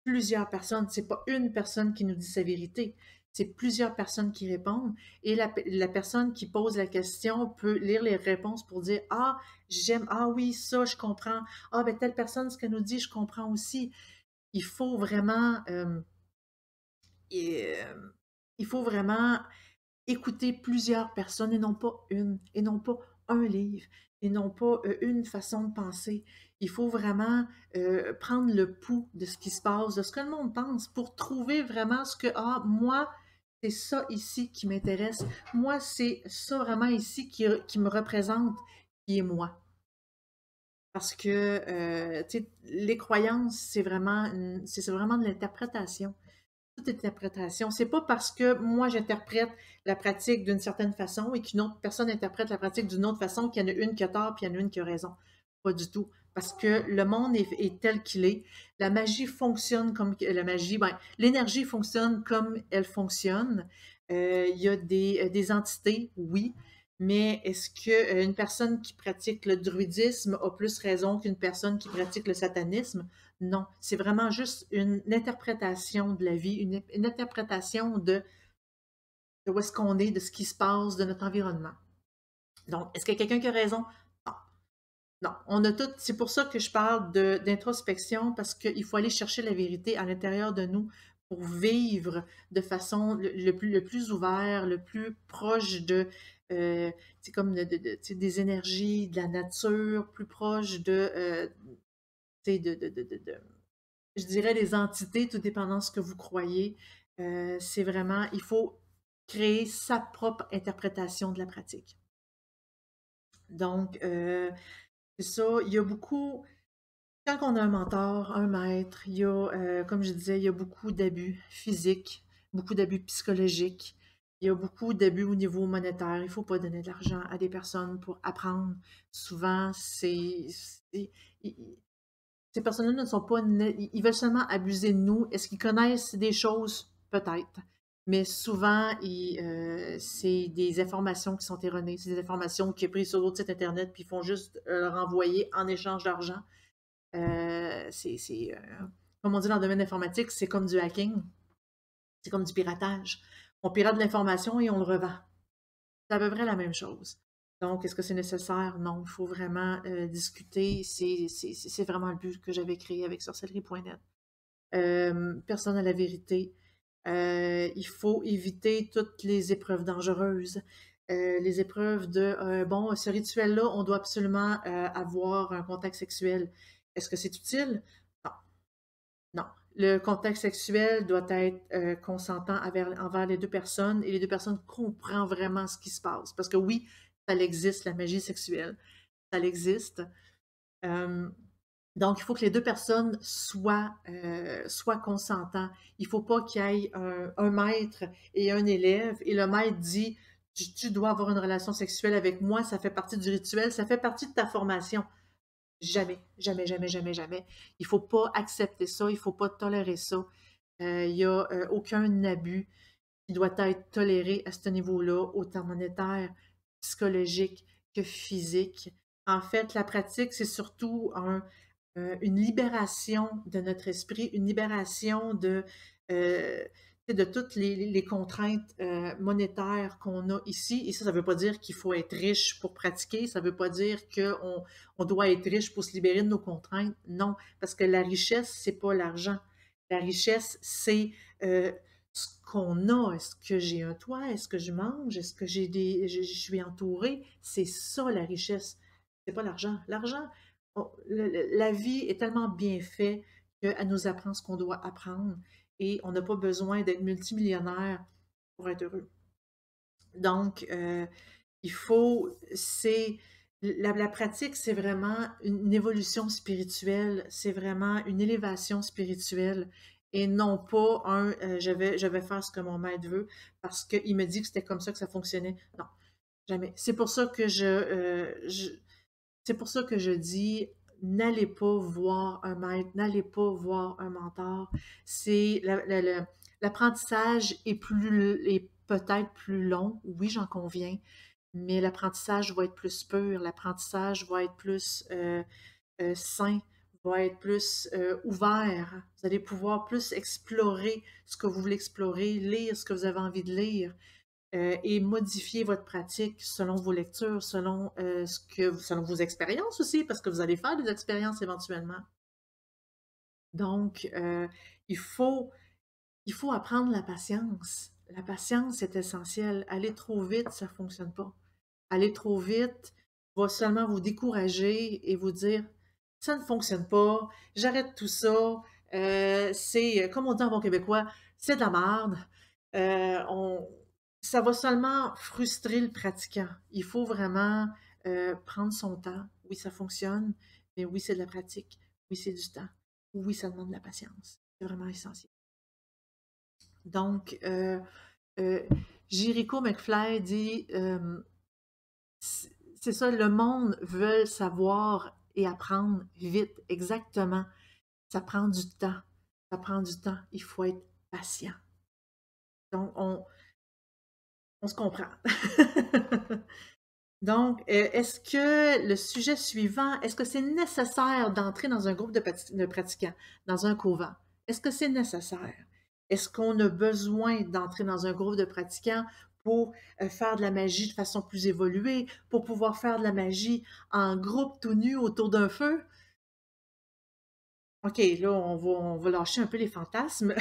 Plusieurs personnes, c'est pas une personne qui nous dit sa vérité, c'est plusieurs personnes qui répondent et la personne qui pose la question peut lire les réponses pour dire ah j'aime, ah oui ça je comprends, ah ben telle personne ce qu'elle nous dit je comprends aussi. Il faut vraiment et, il faut vraiment écouter plusieurs personnes et non pas une, et non pas un livre, et non pas une façon de penser. Il faut vraiment prendre le pouls de ce qui se passe, de ce que le monde pense, pour trouver vraiment ce que, ah, moi, c'est ça ici qui m'intéresse. Moi, c'est ça vraiment ici qui me représente, qui est moi. Parce que, tu sais, les croyances, c'est vraiment de l'interprétation toute interprétation. C'est pas parce que moi j'interprète la pratique d'une certaine façon et qu'une autre personne interprète la pratique d'une autre façon qu'il y en a une qui a tort puis il y en a une qui a raison. Pas du tout. Parce que le monde est tel qu'il est. La magie fonctionne comme la magie, ben, l'énergie fonctionne comme elle fonctionne. Il y a des entités, oui, mais est-ce que une personne qui pratique le druidisme a plus raison qu'une personne qui pratique le satanisme? Non, c'est vraiment juste une interprétation de la vie, une interprétation de où est-ce qu'on est, de ce qui se passe, de notre environnement. Donc, est-ce qu'il y a quelqu'un qui a raison? Non. Non, on a tout. C'est pour ça que je parle d'introspection, parce qu'il faut aller chercher la vérité à l'intérieur de nous pour vivre de façon le plus ouvert, le plus proche c'est comme tu sais, des énergies, de la nature, plus proche tu sais, je dirais des entités, tout dépendant de ce que vous croyez. C'est vraiment, il faut créer sa propre interprétation de la pratique. Donc, c'est ça, il y a beaucoup, quand on a un mentor, un maître, il y a, comme je disais, il y a beaucoup d'abus physiques, beaucoup d'abus psychologiques, il y a beaucoup d'abus au niveau monétaire. Il ne faut pas donner de l'argent à des personnes pour apprendre. Souvent, ces personnes-là ne sont pas, ils veulent seulement abuser de nous. Est-ce qu'ils connaissent des choses? Peut-être. Mais souvent, c'est des informations qui sont erronées. C'est des informations qui sont prises sur d'autres sites Internet, puis ils font juste leur envoyer en échange d'argent. C'est comme on dit dans le domaine informatique, c'est comme du hacking, c'est comme du piratage. On pirate de l'information et on le revend. C'est à peu près la même chose. Donc, est-ce que c'est nécessaire? Non, il faut vraiment discuter. C'est vraiment le but que j'avais créé avec sorcellerie.net. Personne n'a la vérité. Il faut éviter toutes les épreuves dangereuses. Les épreuves de bon, ce rituel-là, on doit absolument avoir un contact sexuel. Est-ce que c'est utile? Non. Non. Le contact sexuel doit être consentant envers les deux personnes et les deux personnes comprennent vraiment ce qui se passe. Parce que oui, ça existe, la magie sexuelle. Ça existe. Donc, il faut que les deux personnes soient consentants. Il ne faut pas qu'il y ait un maître et un élève, et le maître dit tu dois avoir une relation sexuelle avec moi, ça fait partie du rituel, ça fait partie de ta formation. Jamais, jamais, jamais, jamais, jamais. Il ne faut pas accepter ça, il ne faut pas tolérer ça. Il n'y a aucun abus qui doit être toléré à ce niveau-là, autant monétaire, psychologique que physique. En fait, la pratique, c'est surtout une libération de notre esprit, une libération euh, de toutes les contraintes monétaires qu'on a ici. Et ça ne veut pas dire qu'il faut être riche pour pratiquer, ça ne veut pas dire qu'on doit être riche pour se libérer de nos contraintes. Non, parce que la richesse, c'est pas l'argent. La richesse, c'est ce qu'on a. Est-ce que j'ai un toit? Est-ce que je mange? Est-ce que je suis entourée? C'est ça la richesse. C'est pas l'argent. L'argent, la vie est tellement bien faite qu'elle nous apprend ce qu'on doit apprendre et on n'a pas besoin d'être multimillionnaire pour être heureux. Donc, il faut, la pratique, c'est vraiment une évolution spirituelle, c'est vraiment une élévation spirituelle et non pas je vais faire ce que mon maître veut parce qu'il me dit que c'était comme ça que ça fonctionnait. Non, jamais. C'est pour ça que c'est pour ça que je dis, n'allez pas voir un maître, n'allez pas voir un mentor. L'apprentissage est peut-être plus long, oui, j'en conviens, mais l'apprentissage va être plus pur, l'apprentissage va être plus sain, va être plus ouvert. Vous allez pouvoir plus explorer ce que vous voulez explorer, lire ce que vous avez envie de lire et modifier votre pratique selon vos lectures, selon vos expériences aussi, parce que vous allez faire des expériences éventuellement. Donc, il faut apprendre la patience. La patience est essentielle. Aller trop vite, ça ne fonctionne pas. Aller trop vite va seulement vous décourager et vous dire ça ne fonctionne pas, j'arrête tout ça, c'est, comme on dit en bon québécois, c'est de la merde. Ça va seulement frustrer le pratiquant. Il faut vraiment prendre son temps. Oui, ça fonctionne, mais oui, c'est de la pratique. Oui, c'est du temps. Oui, ça demande de la patience. C'est vraiment essentiel. Donc, euh, Jericho McFly dit c'est ça, le monde veut savoir et apprendre vite, exactement. Ça prend du temps. Ça prend du temps. Il faut être patient. Donc, on se comprend. Donc, est-ce que le sujet suivant, est-ce que c'est nécessaire d'entrer dans un groupe de pratiquants, dans un couvent? Est-ce que c'est nécessaire? Est-ce qu'on a besoin d'entrer dans un groupe de pratiquants pour faire de la magie de façon plus évoluée, pour pouvoir faire de la magie en groupe tout nu autour d'un feu? OK, là, on va lâcher un peu les fantasmes.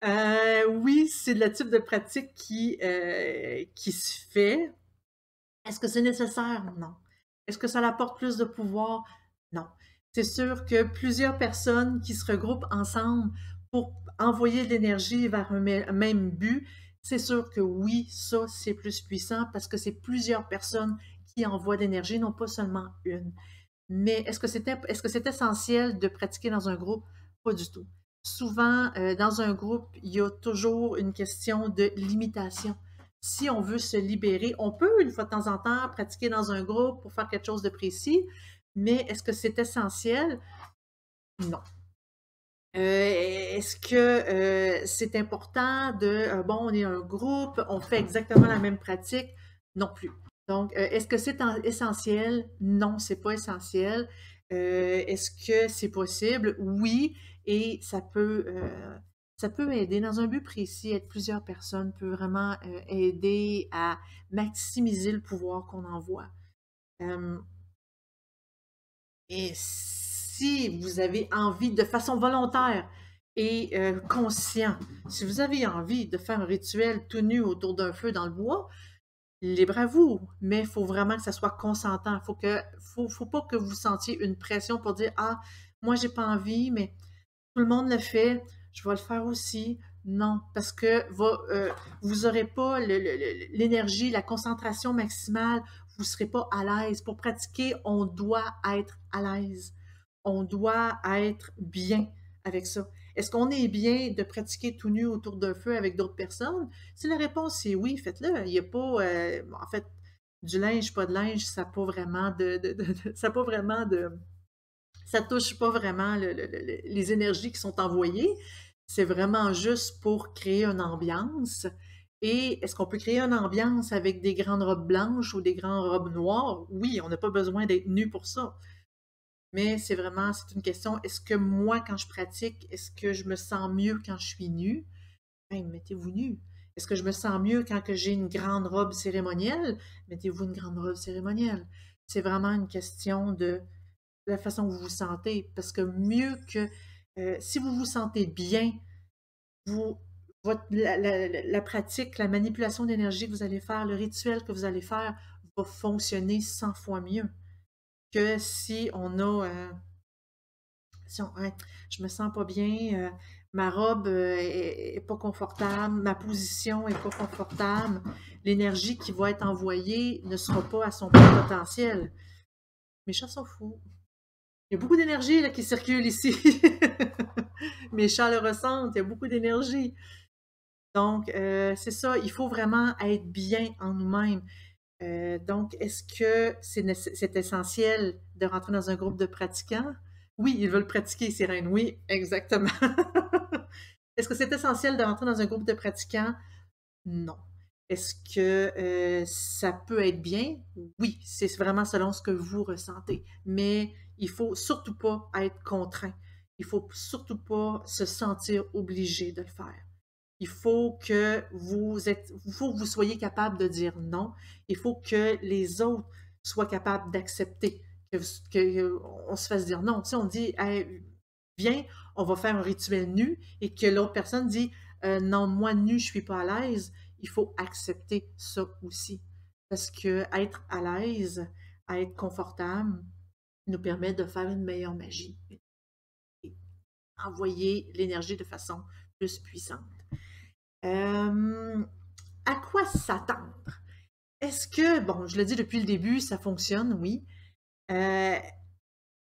Oui, c'est le type de pratique qui se fait. Est-ce que c'est nécessaire? Non. Est-ce que ça apporte plus de pouvoir? Non. C'est sûr que plusieurs personnes qui se regroupent ensemble pour envoyer de l'énergie vers un même but, c'est sûr que oui, ça, c'est plus puissant parce que c'est plusieurs personnes qui envoient de l'énergie, non pas seulement une. Mais est-ce que c'est essentiel de pratiquer dans un groupe? Pas du tout. Souvent, dans un groupe, il y a toujours une question de limitation. Si on veut se libérer, on peut, une fois de temps en temps, pratiquer dans un groupe pour faire quelque chose de précis, mais est-ce que c'est essentiel? Non. Est-ce que c'est important bon, on est un groupe, on fait exactement la même pratique? Non plus. Donc, est-ce que c'est essentiel? Non, c'est pas essentiel. Est-ce que c'est possible? Oui, et ça peut aider dans un but précis. Être plusieurs personnes peut vraiment aider à maximiser le pouvoir qu'on envoie. Et si vous avez envie, de façon volontaire et conscient, si vous avez envie de faire un rituel tout nu autour d'un feu dans le bois, libre à vous, mais il faut vraiment que ça soit consentant. Faut pas que vous sentiez une pression pour dire ah, moi j'ai pas envie, mais tout le monde le fait, je vais le faire aussi. Non, parce que vous n'aurez pas l'énergie, la concentration maximale, vous ne serez pas à l'aise. Pour pratiquer, on doit être à l'aise. On doit être bien avec ça. Est-ce qu'on est bien de pratiquer tout nu autour d'un feu avec d'autres personnes? Si la réponse est oui, faites-le. Il n'y a pas, en fait, du linge, pas de linge, ça n'a pas vraiment ça n'a pas vraiment de, ça touche pas vraiment les énergies qui sont envoyées. C'est vraiment juste pour créer une ambiance. Et est-ce qu'on peut créer une ambiance avec des grandes robes blanches ou des grandes robes noires? Oui, on n'a pas besoin d'être nu pour ça. Mais c'est une question, est-ce que moi, quand je pratique, est-ce que je me sens mieux quand je suis nue? Ben, mettez-vous nu. Est-ce que je me sens mieux quand que j'ai une grande robe cérémonielle? Mettez-vous une grande robe cérémonielle. C'est vraiment une question de la façon que vous vous sentez. Parce que mieux que si vous vous sentez bien, vous, la pratique, la manipulation d'énergie que vous allez faire, le rituel que vous allez faire va fonctionner 100 fois mieux que si on a si on, ouais, je me sens pas bien, ma robe est pas confortable, ma position est pas confortable, l'énergie qui va être envoyée ne sera pas à son plein potentiel. Mes chats sont fous. Il y a beaucoup d'énergie là, qui circule ici. Mes chats le ressentent, il y a beaucoup d'énergie. Donc, c'est ça, il faut vraiment être bien en nous-mêmes. Donc, est-ce que c'est essentiel de rentrer dans un groupe de pratiquants? Oui, ils veulent pratiquer, sirène. Oui, exactement. Est-ce que c'est essentiel de rentrer dans un groupe de pratiquants? Non. Est-ce que ça peut être bien? Oui, c'est vraiment selon ce que vous ressentez. Mais il faut surtout pas être contraint. Il faut surtout pas se sentir obligé de le faire. Il faut que vous soyez capable de dire non. Il faut que les autres soient capables d'accepter qu'on se fasse dire non. Si on dit hey, viens, on va faire un rituel nu et que l'autre personne dit non, moi nu, je suis pas à l'aise, il faut accepter ça aussi. Parce que être à l'aise, être confortable, nous permet de faire une meilleure magie et envoyer l'énergie de façon plus puissante. À quoi s'attendre? Est-ce que, bon, je le dis depuis le début, ça fonctionne, oui. Euh,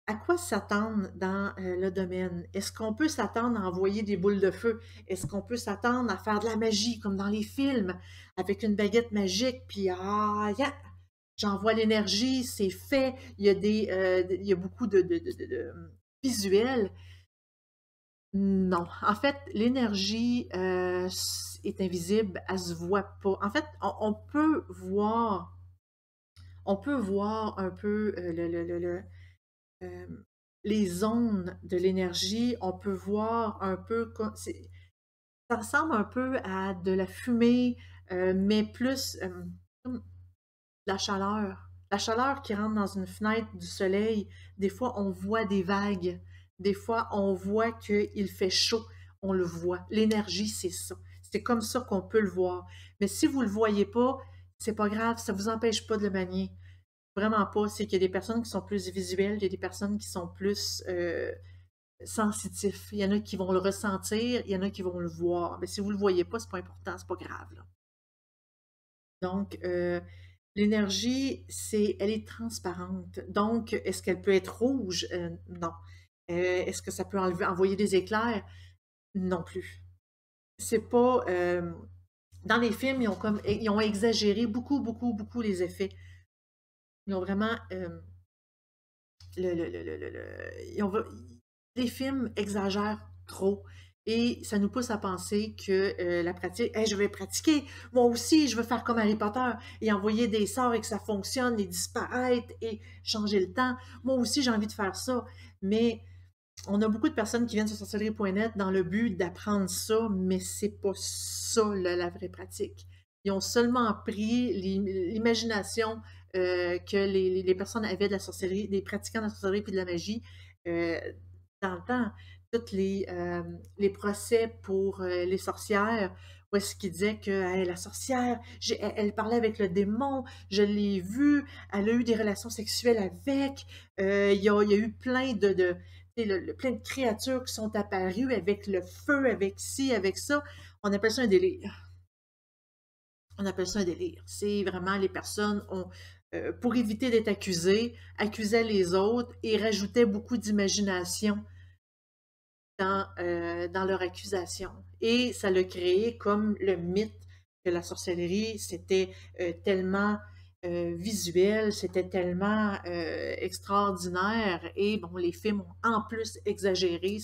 à quoi s'attendre dans le domaine? Est-ce qu'on peut s'attendre à envoyer des boules de feu? Est-ce qu'on peut s'attendre à faire de la magie, comme dans les films, avec une baguette magique, puis ah, yeah, j'envoie l'énergie, c'est fait, il y a beaucoup de visuels. Non. En fait, l'énergie est invisible, elle se voit pas. En fait, on peut voir un peu euh, les zones de l'énergie, on peut voir un peu ça ressemble un peu à de la fumée, mais plus comme la chaleur. La chaleur qui rentre dans une fenêtre du soleil, des fois on voit des vagues, des fois on voit qu'il fait chaud, on le voit. L'énergie, c'est ça. C'est comme ça qu'on peut le voir. Mais si vous ne le voyez pas, c'est pas grave, ça ne vous empêche pas de le manier. Vraiment pas. C'est qu'il y a des personnes qui sont plus visuelles, il y a des personnes qui sont plus sensitifs. Il y en a qui vont le ressentir, il y en a qui vont le voir. Mais si vous ne le voyez pas, c'est pas important, c'est pas grave, là. Donc, l'énergie, elle est transparente. Donc, est-ce qu'elle peut être rouge? Non. Est-ce que ça peut envoyer des éclairs? Non plus. C'est pas. Dans les films, ils ont exagéré beaucoup, beaucoup, beaucoup les effets. Ils ont vraiment. Le- ils ont- les films exagèrent trop. Et ça nous pousse à penser que la pratique, hey, je vais pratiquer, moi aussi, je veux faire comme Harry Potter et envoyer des sorts et que ça fonctionne et disparaître et changer le temps. Moi aussi, j'ai envie de faire ça. Mais on a beaucoup de personnes qui viennent sur sorcellerie.net dans le but d'apprendre ça, mais c'est pas ça la vraie pratique. Ils ont seulement pris l'imagination que les personnes avaient de la sorcellerie, des pratiquants de la sorcellerie et de la magie euh, dans le temps. Tous les procès pour les sorcières, où est-ce qu'ils disaient que hey, la sorcière, elle parlait avec le démon, je l'ai vue, elle a eu des relations sexuelles avec, il y a eu plein de plein de créatures qui sont apparues avec le feu, avec ci, avec ça. On appelle ça un délire. On appelle ça un délire. C'est vraiment les personnes ont, pour éviter d'être accusées, accusaient les autres et rajoutaient beaucoup d'imagination dans leur accusation. Et ça l'a créé comme le mythe que la sorcellerie, c'était tellement visuel, c'était tellement extraordinaire. Et bon, les films ont en plus exagéré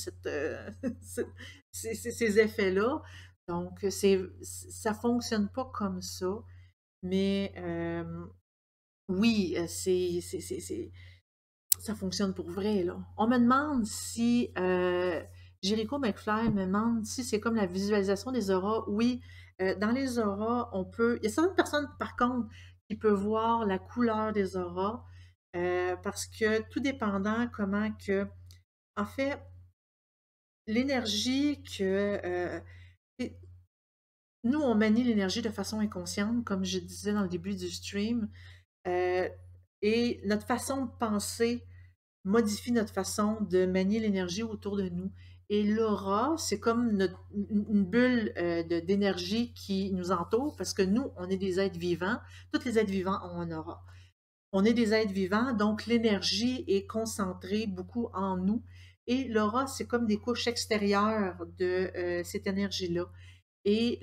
ces effets-là. Donc, ça fonctionne pas comme ça. Mais oui, ça fonctionne pour vrai, là. On me demande si, Jericho McFly me demande si c'est comme la visualisation des auras. Oui, dans les auras, on peut. Il y a certaines personnes, par contre, qui peuvent voir la couleur des auras, parce que tout dépendant comment que. En fait, l'énergie que. Et- nous, on manie l'énergie de façon inconsciente, comme je disais dans le début du stream, euh, et notre façon de penser modifie notre façon de manier l'énergie autour de nous. Et l'aura, c'est comme une bulle d'énergie qui nous entoure parce que nous, on est des êtres vivants. Tous les êtres vivants ont un aura. On est des êtres vivants, donc l'énergie est concentrée beaucoup en nous. Et l'aura, c'est comme des couches extérieures de cette énergie-là. Et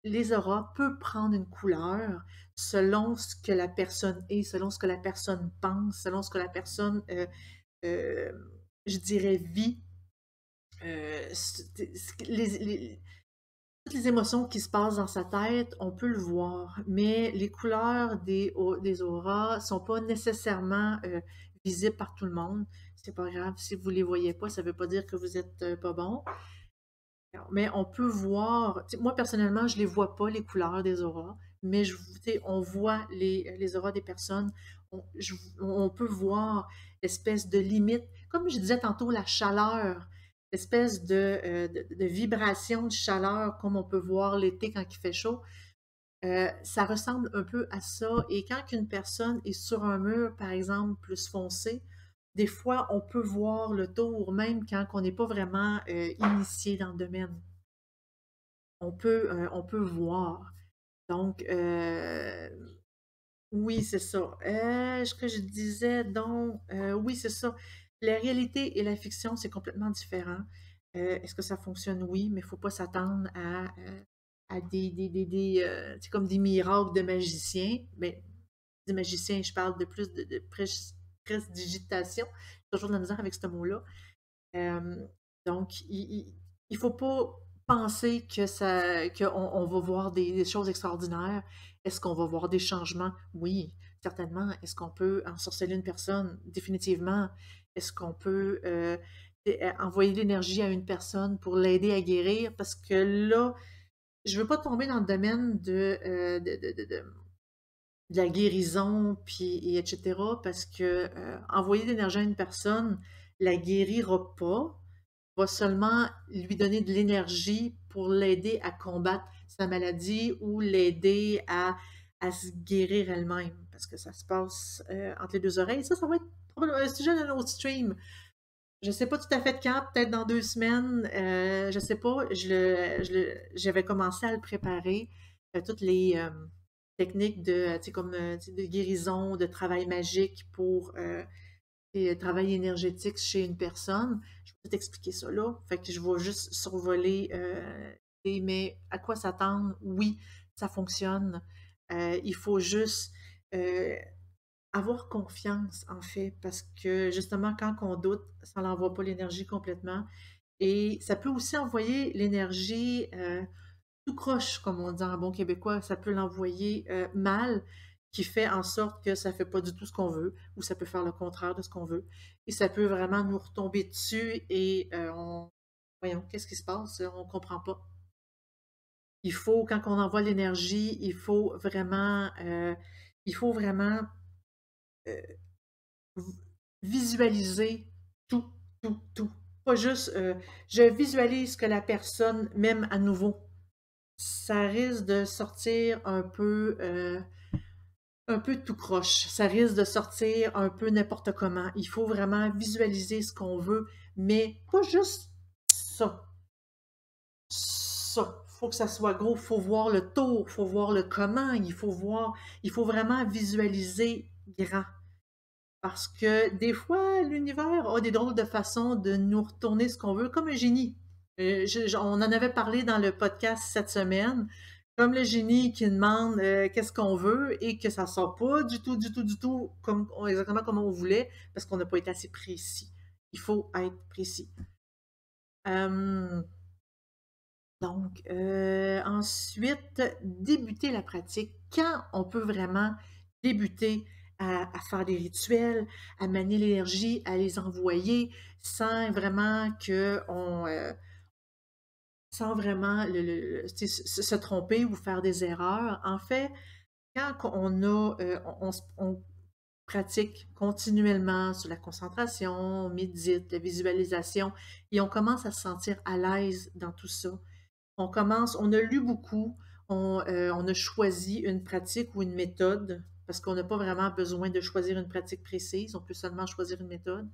les auras peuvent prendre une couleur selon ce que la personne est, selon ce que la personne pense, selon ce que la personne euh, je dirais, vit toutes les émotions qui se passent dans sa tête, on peut le voir, mais les couleurs des auras sont pas nécessairement visibles par tout le monde. C'est pas grave, si vous les voyez pas, ça veut pas dire que vous êtes pas bon. Mais on peut voir, moi personnellement, je les vois pas, les couleurs des auras, mais on voit les auras des personnes, on peut voir l'espèce de limite, comme je disais tantôt, la chaleur, l'espèce de vibration de chaleur, comme on peut voir l'été quand il fait chaud. Ça ressemble un peu à ça. Et quand une personne est sur un mur, par exemple, plus foncé, des fois, on peut voir le tour, même quand on n'est pas vraiment initié dans le domaine. On peut voir. Donc, oui, c'est ça. Ce que je disais, donc, oui, c'est ça. La réalité et la fiction, c'est complètement différent. Est-ce que ça fonctionne? Oui, mais il ne faut pas s'attendre à c'est comme des miracles de magiciens. Mais des magiciens, je parle de plus de prestidigitation. J'ai toujours de la misère avec ce mot-là. Euh, donc, il faut pas penser qu'on va voir des choses extraordinaires. Est-ce qu'on va voir des changements? Oui, certainement. Est-ce qu'on peut ensorceler une personne? Définitivement. Est-ce qu'on peut envoyer de l'énergie à une personne pour l'aider à guérir? Parce que là, je veux pas tomber dans le domaine de la guérison, puis et etc. Parce que envoyer de l'énergie à une personne la guérira pas, va seulement lui donner de l'énergie pour l'aider à combattre sa maladie ou l'aider à se guérir elle-même, parce que ça se passe entre les deux oreilles. Ça va être probablement un sujet d'un autre stream. Je ne sais pas tout à fait quand, peut-être dans 2 semaines, je ne sais pas. J'avais commencé à le préparer, toutes les techniques comme de guérison, de travail magique pour travail énergétique chez une personne. Je vais t'expliquer ça là. Fait que je vais juste survoler mais à quoi s'attendre? Oui, ça fonctionne. Il faut juste euh, avoir confiance, en fait, parce que justement, quand on doute, ça n'envoie pas l'énergie complètement. Et ça peut aussi envoyer l'énergie tout croche, comme on dit en bon québécois, ça peut l'envoyer mal, qui fait en sorte que ça fait pas du tout ce qu'on veut, ou ça peut faire le contraire de ce qu'on veut. Et ça peut vraiment nous retomber dessus et voyons, qu'est-ce qui se passe? On comprend pas. Il faut, quand on envoie l'énergie, il faut vraiment euh, visualiser tout, tout, tout. Pas juste, je visualise que la personne m'aime à nouveau. Ça risque de sortir un peu tout croche. Ça risque de sortir un peu n'importe comment. Il faut vraiment visualiser ce qu'on veut, mais pas juste ça. Ça. Il faut que ça soit gros. Il faut voir le tour, il faut voir le comment, il faut vraiment visualiser grand. Parce que des fois, l'univers a des drôles de façons de nous retourner ce qu'on veut, comme un génie. On en avait parlé dans le podcast cette semaine, comme le génie qui demande qu'est-ce qu'on veut et que ça ne sort pas du tout, du tout, du tout exactement comme on voulait, parce qu'on n'a pas été assez précis. Il faut être précis. Euh, ensuite, débuter la pratique. Quand on peut vraiment débuter à faire des rituels, à manier l'énergie, à les envoyer sans vraiment sans vraiment se tromper ou faire des erreurs. En fait, quand on pratique continuellement sur la concentration, on médite, la visualisation, et on commence à se sentir à l'aise dans tout ça, on a lu beaucoup, on a choisi une pratique ou une méthode, parce qu'on n'a pas vraiment besoin de choisir une pratique précise, on peut seulement choisir une méthode.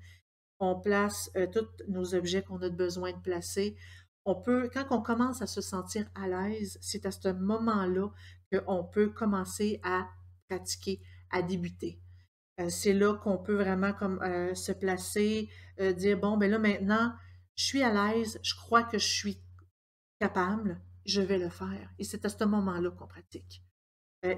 On place tous nos objets qu'on a besoin de placer. Quand on commence à se sentir à l'aise, c'est à ce moment-là qu'on peut commencer à pratiquer, à débuter. C'est là qu'on peut vraiment se placer, dire, bon, ben là maintenant, je suis à l'aise, je crois que je suis capable, je vais le faire. Et c'est à ce moment-là qu'on pratique.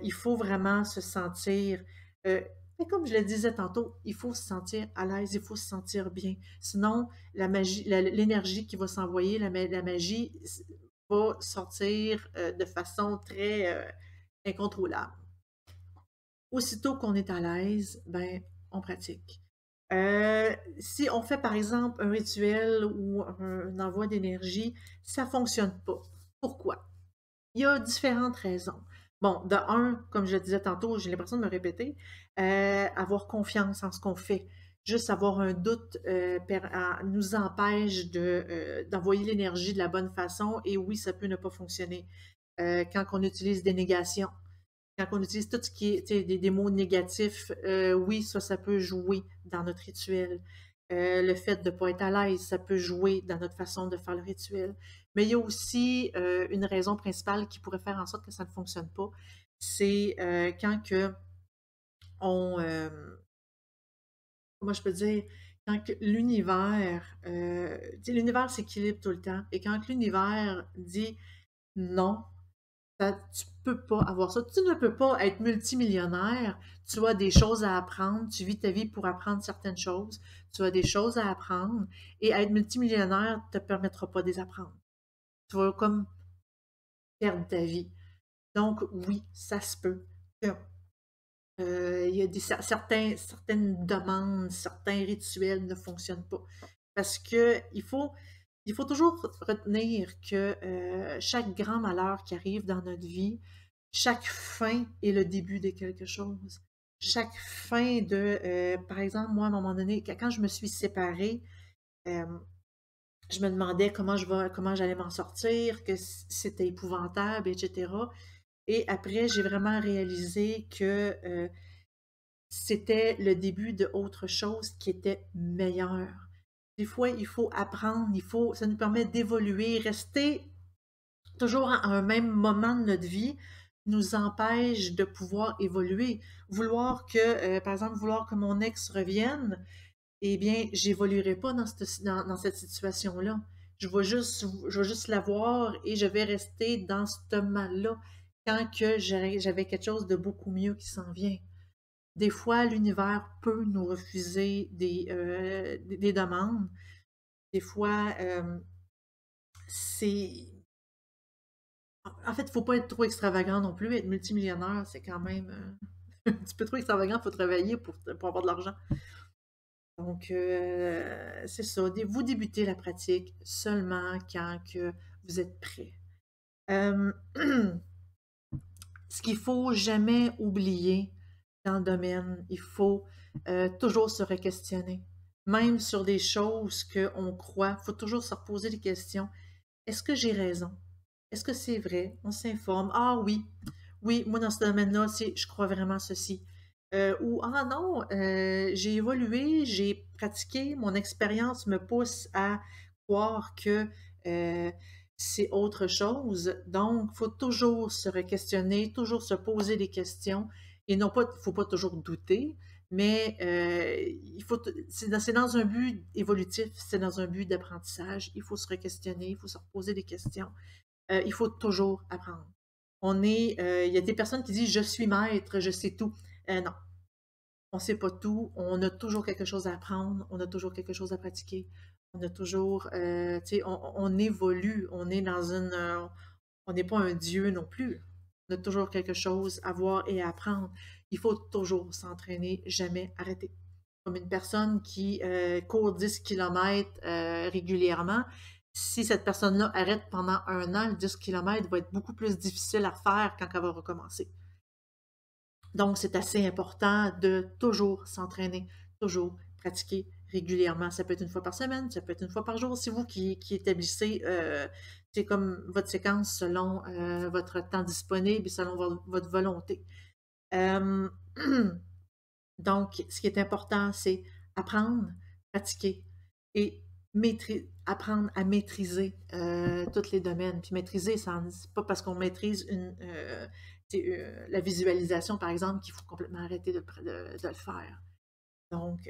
Il faut vraiment se sentir, mais comme je le disais tantôt, il faut se sentir à l'aise, il faut se sentir bien. Sinon, la magie, l'énergie qui va s'envoyer, la magie va sortir de façon très incontrôlable. Aussitôt qu'on est à l'aise, ben, on pratique. Si on fait par exemple un rituel ou un envoi d'énergie, ça ne fonctionne pas. Pourquoi? Il y a différentes raisons. Bon, de un, comme je le disais tantôt, j'ai l'impression de me répéter, avoir confiance en ce qu'on fait. Juste avoir un doute nous empêche d'envoyer l'énergie de la bonne façon et oui, ça peut ne pas fonctionner. Quand on utilise des négations, quand on utilise tout ce qui est des mots négatifs, oui, ça peut jouer dans notre rituel. Le fait de ne pas être à l'aise, ça peut jouer dans notre façon de faire le rituel. Mais il y a aussi une raison principale qui pourrait faire en sorte que ça ne fonctionne pas. C'est quand que on, comment je peux dire, quand que l'univers s'équilibre tout le temps. Et quand l'univers dit non, tu peux pas avoir ça. Tu ne peux pas être multimillionnaire. Tu as des choses à apprendre. Tu vis ta vie pour apprendre certaines choses. Tu as des choses à apprendre. Et être multimillionnaire ne te permettra pas de les apprendre. Tu vas comme perdre ta vie. Donc, oui, ça se peut que, il y a certaines demandes, certains rituels ne fonctionnent pas. Parce que il faut toujours retenir que chaque grand malheur qui arrive dans notre vie, chaque fin est le début de quelque chose. Chaque fin par exemple, moi, à un moment donné, quand je me suis séparée, euh, je me demandais comment j'allais m'en sortir, que c'était épouvantable, etc. Et après, j'ai vraiment réalisé que c'était le début d'autre chose qui était meilleure. Des fois, il faut apprendre, ça nous permet d'évoluer, rester toujours à un même moment de notre vie nous empêche de pouvoir évoluer. Par exemple, vouloir que mon ex revienne, eh bien, j'évoluerai pas dans cette situation-là. Je vais juste la voir et je vais rester dans ce mal-là quand que j'avais quelque chose de beaucoup mieux qui s'en vient. Des fois, l'univers peut nous refuser des demandes. Des fois, c'est... En fait, il ne faut pas être trop extravagant non plus. Être multimillionnaire, c'est quand même un petit peu trop extravagant. Il faut travailler pour avoir de l'argent. Donc, c'est ça. Vous débutez la pratique seulement quand que vous êtes prêt. Euh, ce qu'il faut jamais oublier dans le domaine, il faut toujours se re-questionner. Même sur des choses qu'on croit, il faut toujours se reposer des questions. Est-ce que j'ai raison? Est-ce que c'est vrai? On s'informe. Ah oui, oui, moi dans ce domaine-là, je crois vraiment ceci. Ou ah non, j'ai évolué, j'ai pratiqué, mon expérience me pousse à croire que euh, c'est autre chose. Donc, il faut toujours se re-questionner, toujours se poser des questions. Et non pas, il ne faut pas toujours douter, mais c'est dans un but évolutif, c'est dans un but d'apprentissage. Il faut se re-questionner, il faut se reposer des questions. Il faut toujours apprendre. Il y a des personnes qui disent je suis maître, je sais tout. Non, on ne sait pas tout. On a toujours quelque chose à apprendre, on a toujours quelque chose à pratiquer. On a toujours, tu sais, on évolue. On n'est pas un dieu non plus. On a toujours quelque chose à voir et à apprendre. Il faut toujours s'entraîner, jamais arrêter. Comme une personne qui court 10 km régulièrement, si cette personne-là arrête pendant un an, le 10 km va être beaucoup plus difficile à faire quand elle va recommencer. Donc, c'est assez important de toujours s'entraîner, toujours pratiquer régulièrement. Ça peut être une fois par semaine, ça peut être une fois par jour. C'est vous qui établissez c'est comme votre séquence selon votre temps disponible et selon votre volonté. Euh, donc, ce qui est important, c'est apprendre, pratiquer et apprendre à maîtriser tous les domaines. Puis maîtriser, c'est pas parce qu'on maîtrise la visualisation, par exemple, qu'il faut complètement arrêter de le faire. Donc,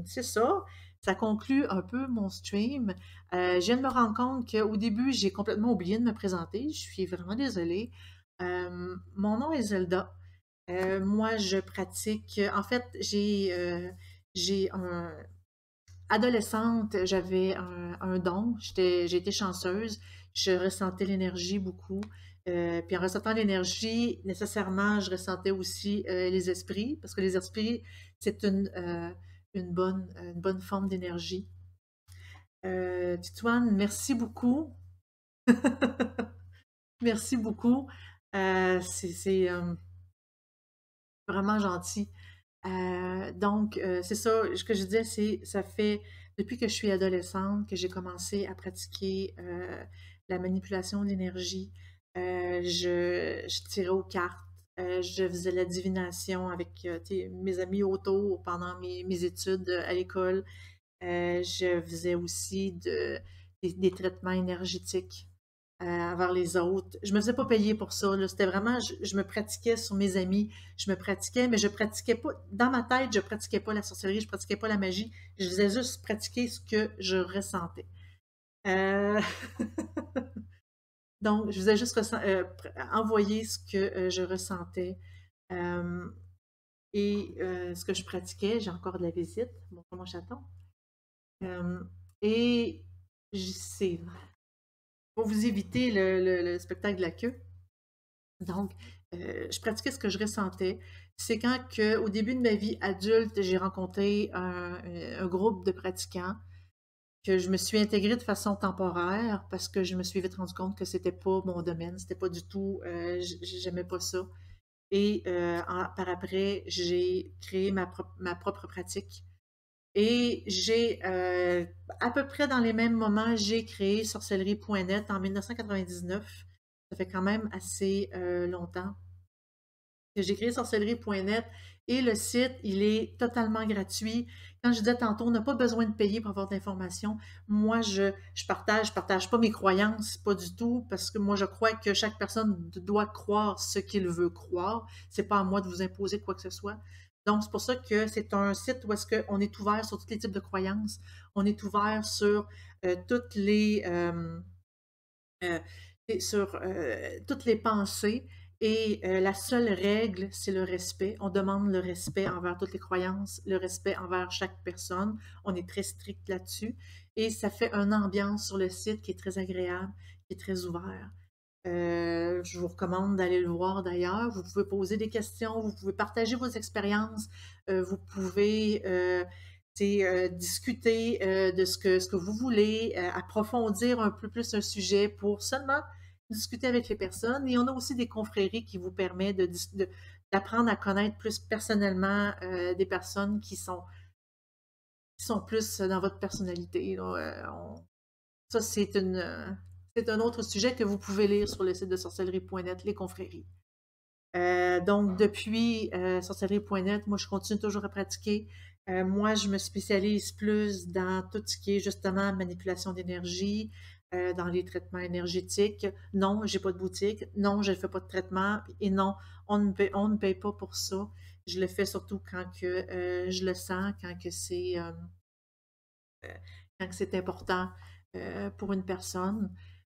c'est ça. Ça conclut un peu mon stream. Je viens de me rendre compte qu'au début, j'ai complètement oublié de me présenter. Je suis vraiment désolée. Mon nom est Zelda. Moi, je pratique. En fait, j'ai un. Adolescente, j'avais un don. J'ai été chanceuse. Je ressentais l'énergie beaucoup. Puis en ressentant l'énergie, nécessairement, je ressentais aussi les esprits, parce que les esprits, c'est une bonne forme d'énergie. Titoine, merci beaucoup. Merci beaucoup. C'est vraiment gentil. Donc, c'est ça, ce que je disais, ça fait depuis que je suis adolescente que j'ai commencé à pratiquer la manipulation de l'énergie. Je tirais aux cartes, je faisais la divination avec mes amis autour pendant mes études à l'école. Je faisais aussi des traitements énergétiques envers les autres. Je me faisais pas payer pour ça. C'était vraiment, je me pratiquais sur mes amis, je me pratiquais, mais je pratiquais pas, dans ma tête, je pratiquais pas la sorcellerie, je pratiquais pas la magie, je faisais juste pratiquer ce que je ressentais. Euh, Donc, je faisais juste envoyer ce que je ressentais et ce que je pratiquais. J'ai encore de la visite, mon chaton. Euh, et c'est pour vous éviter le spectacle de la queue. Donc, je pratiquais ce que je ressentais. C'est quand que, au début de ma vie adulte, j'ai rencontré un groupe de pratiquants que je me suis intégrée de façon temporaire parce que je me suis vite rendu compte que c'était pas mon domaine, c'était pas du tout, j'aimais pas ça. Et par après, j'ai créé ma propre pratique. Et à peu près dans les mêmes moments, j'ai créé sorcellerie.net en 1999. Ça fait quand même assez longtemps que j'ai créé sorcellerie.net et le site, il est totalement gratuit. Quand je disais tantôt, on n'a pas besoin de payer pour avoir de l'information. Moi, je partage pas mes croyances, pas du tout, parce que moi, je crois que chaque personne doit croire ce qu'il veut croire. C'est pas à moi de vous imposer quoi que ce soit. Donc, c'est pour ça que c'est un site où est-ce qu'on est ouvert sur tous les types de croyances. On est ouvert sur toutes les euh, sur toutes les pensées Et la seule règle, c'est le respect. On demande le respect envers toutes les croyances, le respect envers chaque personne. On est très strict là-dessus. Et ça fait une ambiance sur le site qui est très agréable, qui est très ouvert. Je vous recommande d'aller le voir d'ailleurs. Vous pouvez poser des questions, vous pouvez partager vos expériences, vous pouvez discuter de ce que vous voulez, approfondir un peu plus un sujet pour seulement discuter avec les personnes. Et on a aussi des confréries qui vous permettent d'apprendre à connaître plus personnellement des personnes qui sont plus dans votre personnalité. Là. Ça, c'est un autre sujet que vous pouvez lire sur le site de sorcellerie.net, les confréries. Donc, depuis sorcellerie.net, moi, je continue toujours à pratiquer. Moi, je me spécialise plus dans tout ce qui est justement manipulation d'énergie, dans les traitements énergétiques. Non, j'ai pas de boutique. Non, je ne fais pas de traitement. Et non, on ne paye pas pour ça. Je le fais surtout quand que je le sens, quand que c'est important pour une personne.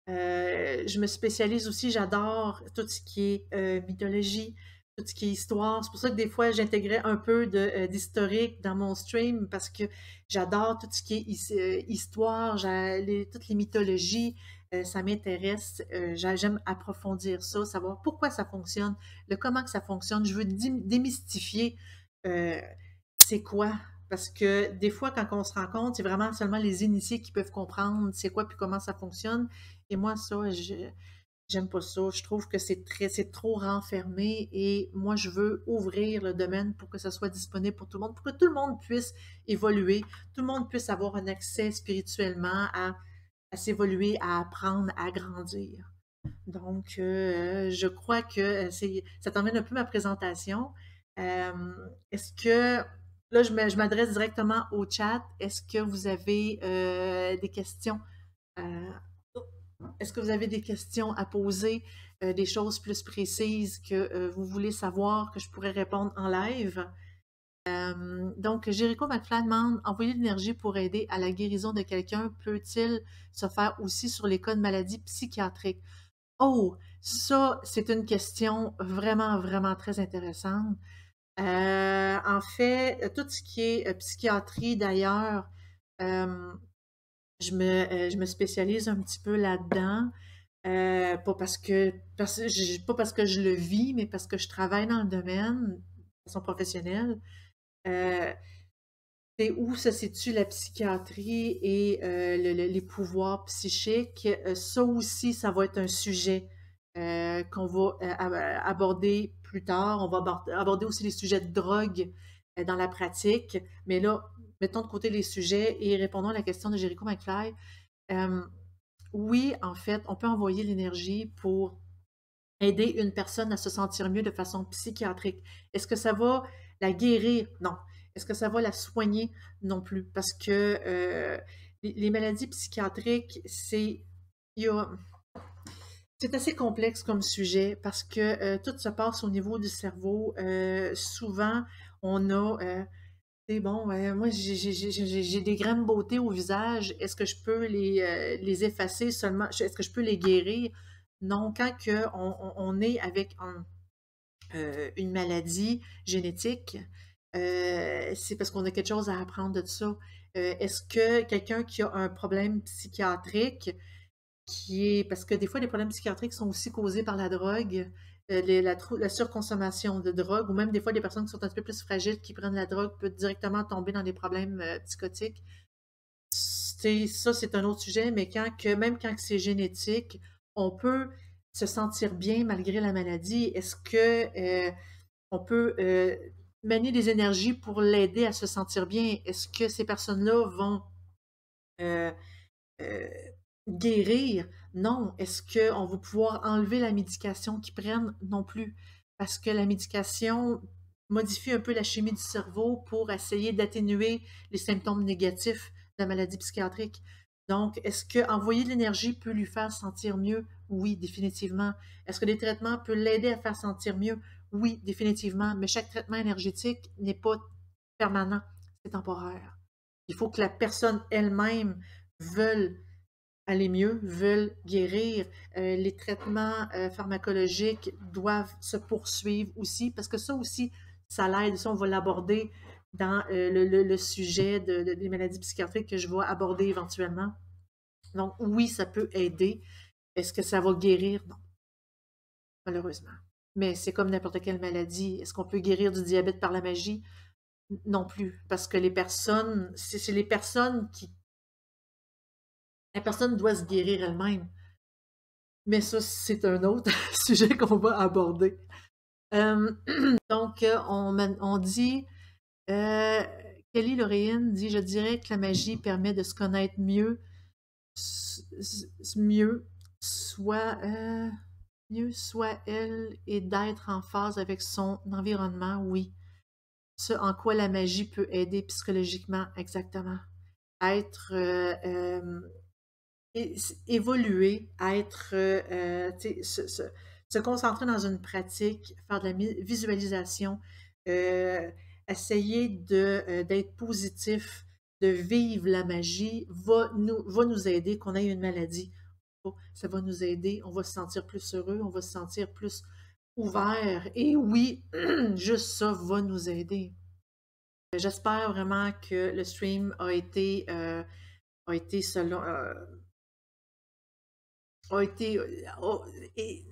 Je me spécialise aussi, j'adore tout ce qui est mythologie, tout ce qui est histoire. C'est pour ça que des fois, j'intégrais un peu d'historique dans mon stream parce que j'adore tout ce qui est histoire, toutes les mythologies. Ça m'intéresse. J'aime approfondir ça, savoir pourquoi ça fonctionne, le comment que ça fonctionne. Je veux démystifier euh, c'est quoi. Parce que des fois, quand on se rend compte, c'est vraiment seulement les initiés qui peuvent comprendre c'est quoi puis comment ça fonctionne. Et moi, ça, j'aime pas ça. Je trouve que c'est trop renfermé et moi, je veux ouvrir le domaine pour que ça soit disponible pour tout le monde, pour que tout le monde puisse évoluer, tout le monde puisse avoir un accès spirituellement à s'évoluer, à apprendre, à grandir. Donc, je crois que ça t'emmène un peu ma présentation. Est-ce que, là, je m'adresse directement au chat. Est-ce que vous avez des questions? Euh, Est-ce que vous avez des questions à poser, des choses plus précises que vous voulez savoir, que je pourrais répondre en live? Donc, Jericho McFly demande, envoyer de l'énergie pour aider à la guérison de quelqu'un peut-il se faire aussi sur les cas de maladies psychiatriques? Oh, ça, c'est une question vraiment, vraiment très intéressante. En fait, tout ce qui est psychiatrie, d'ailleurs, euh, je me spécialise un petit peu là-dedans. Pas parce que je le vis, mais parce que je travaille dans le domaine de façon professionnelle. Euh, c'est où se situe la psychiatrie et les pouvoirs psychiques. Ça aussi, ça va être un sujet qu'on va aborder plus tard. On va aborder aussi les sujets de drogue dans la pratique. Mais là, mettons de côté les sujets et répondons à la question de Jericho McFly. Euh, oui, en fait, on peut envoyer l'énergie pour aider une personne à se sentir mieux de façon psychiatrique. Est-ce que ça va la guérir? Non. Est-ce que ça va la soigner? Non plus. Parce que les maladies psychiatriques, il y a- c'est assez complexe comme sujet parce que tout se passe au niveau du cerveau. Souvent, on a c'est bon, moi j'ai des graines beauté au visage. Est-ce que je peux les effacer seulement? Est-ce que je peux les guérir? Non, quand on est avec une maladie génétique, c'est parce qu'on a quelque chose à apprendre de ça. Est-ce que quelqu'un qui a un problème psychiatrique, parce que des fois, les problèmes psychiatriques sont aussi causés par la drogue, la surconsommation de drogue, ou même des fois, des personnes qui sont un peu plus fragiles, qui prennent la drogue, peuvent directement tomber dans des problèmes psychotiques. Ça, c'est un autre sujet, mais même quand c'est génétique, on peut se sentir bien malgré la maladie. Est-ce que on peut manier des énergies pour l'aider à se sentir bien? Est-ce que ces personnes-là vont euh, euh, guérir? Non. Est-ce qu'on va pouvoir enlever la médication qu'ils prennent? Non plus. Parce que la médication modifie un peu la chimie du cerveau pour essayer d'atténuer les symptômes négatifs de la maladie psychiatrique. Donc, est-ce que envoyer de l'énergie peut lui faire sentir mieux? Oui, définitivement. Est-ce que les traitements peuvent l'aider à faire sentir mieux? Oui, définitivement. Mais chaque traitement énergétique n'est pas permanent, c'est temporaire. Il faut que la personne elle-même veuille aller mieux, veulent guérir. Les traitements pharmacologiques doivent se poursuivre aussi, parce que ça aussi, ça l'aide. Ça, on va l'aborder dans le sujet des maladies psychiatriques que je vais aborder éventuellement. Donc, oui, ça peut aider. Est-ce que ça va guérir? Non, malheureusement. Mais c'est comme n'importe quelle maladie. Est-ce qu'on peut guérir du diabète par la magie? Non plus, parce que les personnes, c'est les personnes qui... La personne doit se guérir elle-même. Mais ça, c'est un autre sujet qu'on va aborder. Donc, on dit, Kelly Lorraine dit, je dirais que la magie permet de se connaître mieux, mieux, soit, mieux soit elle, et d'être en phase avec son environnement, oui. Ce en quoi la magie peut aider psychologiquement, exactement. Être évoluer, être, se concentrer dans une pratique, faire de la visualisation, euh, essayer d'être positif, de vivre la magie, va nous aider, qu'on ait une maladie. Ça va nous aider, on va se sentir plus heureux, on va se sentir plus ouvert. Et oui, juste ça va nous aider. J'espère vraiment que le stream a été selon,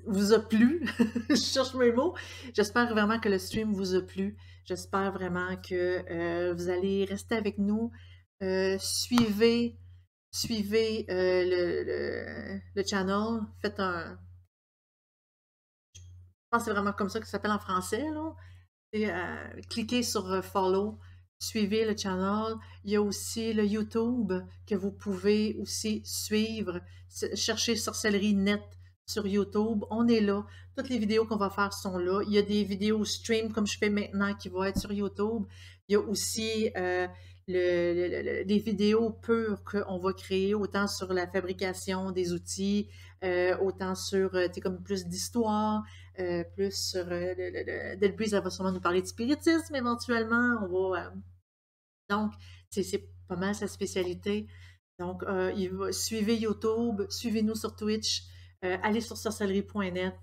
vous a plu. Je cherche mes mots. J'espère vraiment que le stream vous a plu. J'espère vraiment que vous allez rester avec nous. Suivez le channel. Faites un... Je pense que c'est vraiment comme ça que ça s'appelle en français, là. Et, cliquez sur follow, suivez le channel. Il y a aussi le YouTube que vous pouvez aussi suivre. Cherchez Sorcellerie Net sur YouTube. On est là. Toutes les vidéos qu'on va faire sont là. Il y a des vidéos stream comme je fais maintenant qui vont être sur YouTube. Il y a aussi des vidéos pures qu'on va créer autant sur la fabrication des outils, autant sur comme plus d'histoire. Plus sur Delbrise, elle va sûrement nous parler de spiritisme éventuellement. Donc, c'est pas mal sa spécialité. Donc, suivez YouTube, suivez-nous sur Twitch, allez sur sorcellerie.net.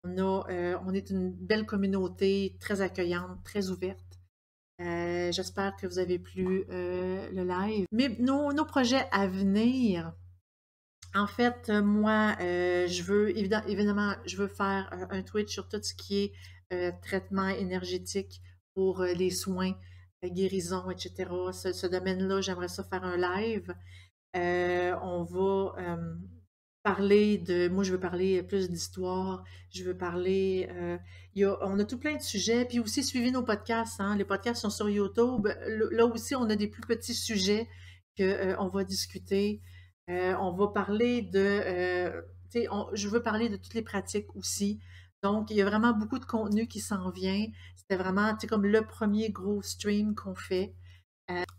On est une belle communauté, très accueillante, très ouverte. J'espère que vous avez plu le live. Mais nos projets à venir, en fait, moi, je veux, évidemment, je veux faire un Twitch sur tout ce qui est traitement énergétique pour les soins, guérison, etc. Ce domaine-là, j'aimerais ça faire un live. On va parler de... Moi, je veux parler plus d'histoire. Je veux parler... on a tout plein de sujets. Puis aussi, suivez nos podcasts. Hein. Les podcasts sont sur YouTube. Là aussi, on a des plus petits sujets qu'on va discuter. On va parler de... je veux parler de toutes les pratiques aussi. Donc, il y a vraiment beaucoup de contenu qui s'en vient. C'était vraiment comme le premier gros stream qu'on fait.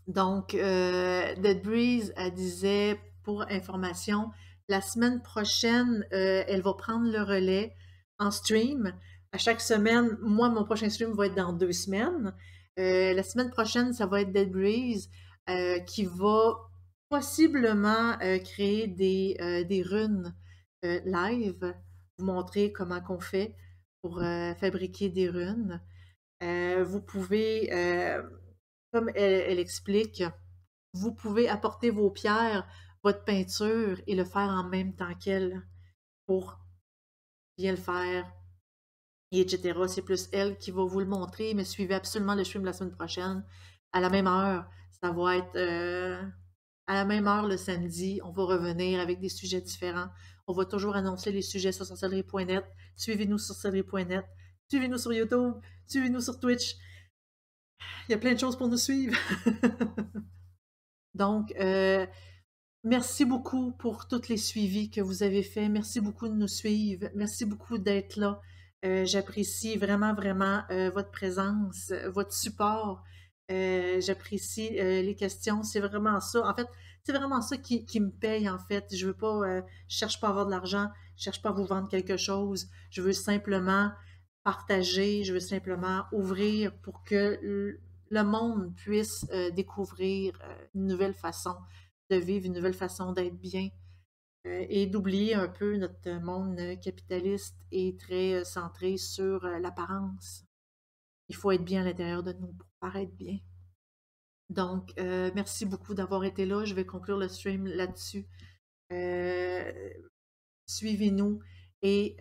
Donc, Dead Breeze, elle disait, pour information, la semaine prochaine, elle va prendre le relais en stream. À chaque semaine, moi, mon prochain stream va être dans 2 semaines. La semaine prochaine, ça va être Dead Breeze qui va possiblement créer des runes live, vous montrer comment qu'on fait pour fabriquer des runes. Vous pouvez, comme elle explique, vous pouvez apporter vos pierres, votre peinture et le faire en même temps qu'elle pour bien le faire, et etc. C'est plus elle qui va vous le montrer, mais suivez absolument le stream la semaine prochaine à la même heure. Ça va être à la même heure le samedi. On va revenir avec des sujets différents. On va toujours annoncer les sujets sur sorcellerie.net. Suivez-nous sur sorcellerie.net. Suivez-nous sur YouTube. Suivez-nous sur Twitch. Il y a plein de choses pour nous suivre. Donc, merci beaucoup pour tous les suivis que vous avez faits. Merci beaucoup de nous suivre. Merci beaucoup d'être là. J'apprécie vraiment, vraiment votre présence, votre support. J'apprécie les questions. C'est vraiment ça. En fait, c'est vraiment ça qui me paye, en fait. Je veux pas, je cherche pas à avoir de l'argent. Je cherche pas à vous vendre quelque chose. Je veux simplement partager. Je veux simplement ouvrir pour que le monde puisse découvrir une nouvelle façon de vivre, une nouvelle façon d'être bien. et d'oublier un peu notre monde capitaliste et très centré sur l'apparence. Il faut être bien à l'intérieur de nous pour paraître bien. Donc, merci beaucoup d'avoir été là. Je vais conclure le stream là-dessus. Euh, Suivez-nous et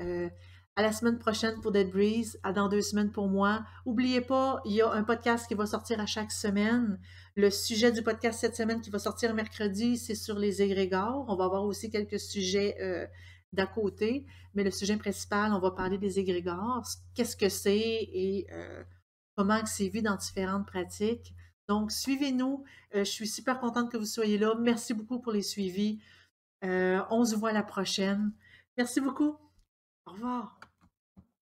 à la semaine prochaine pour Dead Breeze, à dans 2 semaines pour moi. N'oubliez pas, il y a un podcast qui va sortir à chaque semaine. Le sujet du podcast cette semaine qui va sortir mercredi, c'est sur les égrégores. On va avoir aussi quelques sujets d'à côté, mais le sujet principal, on va parler des égrégores, qu'est-ce que c'est et comment c'est vu dans différentes pratiques. Donc, suivez-nous. Je suis super contente que vous soyez là. Merci beaucoup pour les suivis. On se voit la prochaine. Merci beaucoup. Au revoir.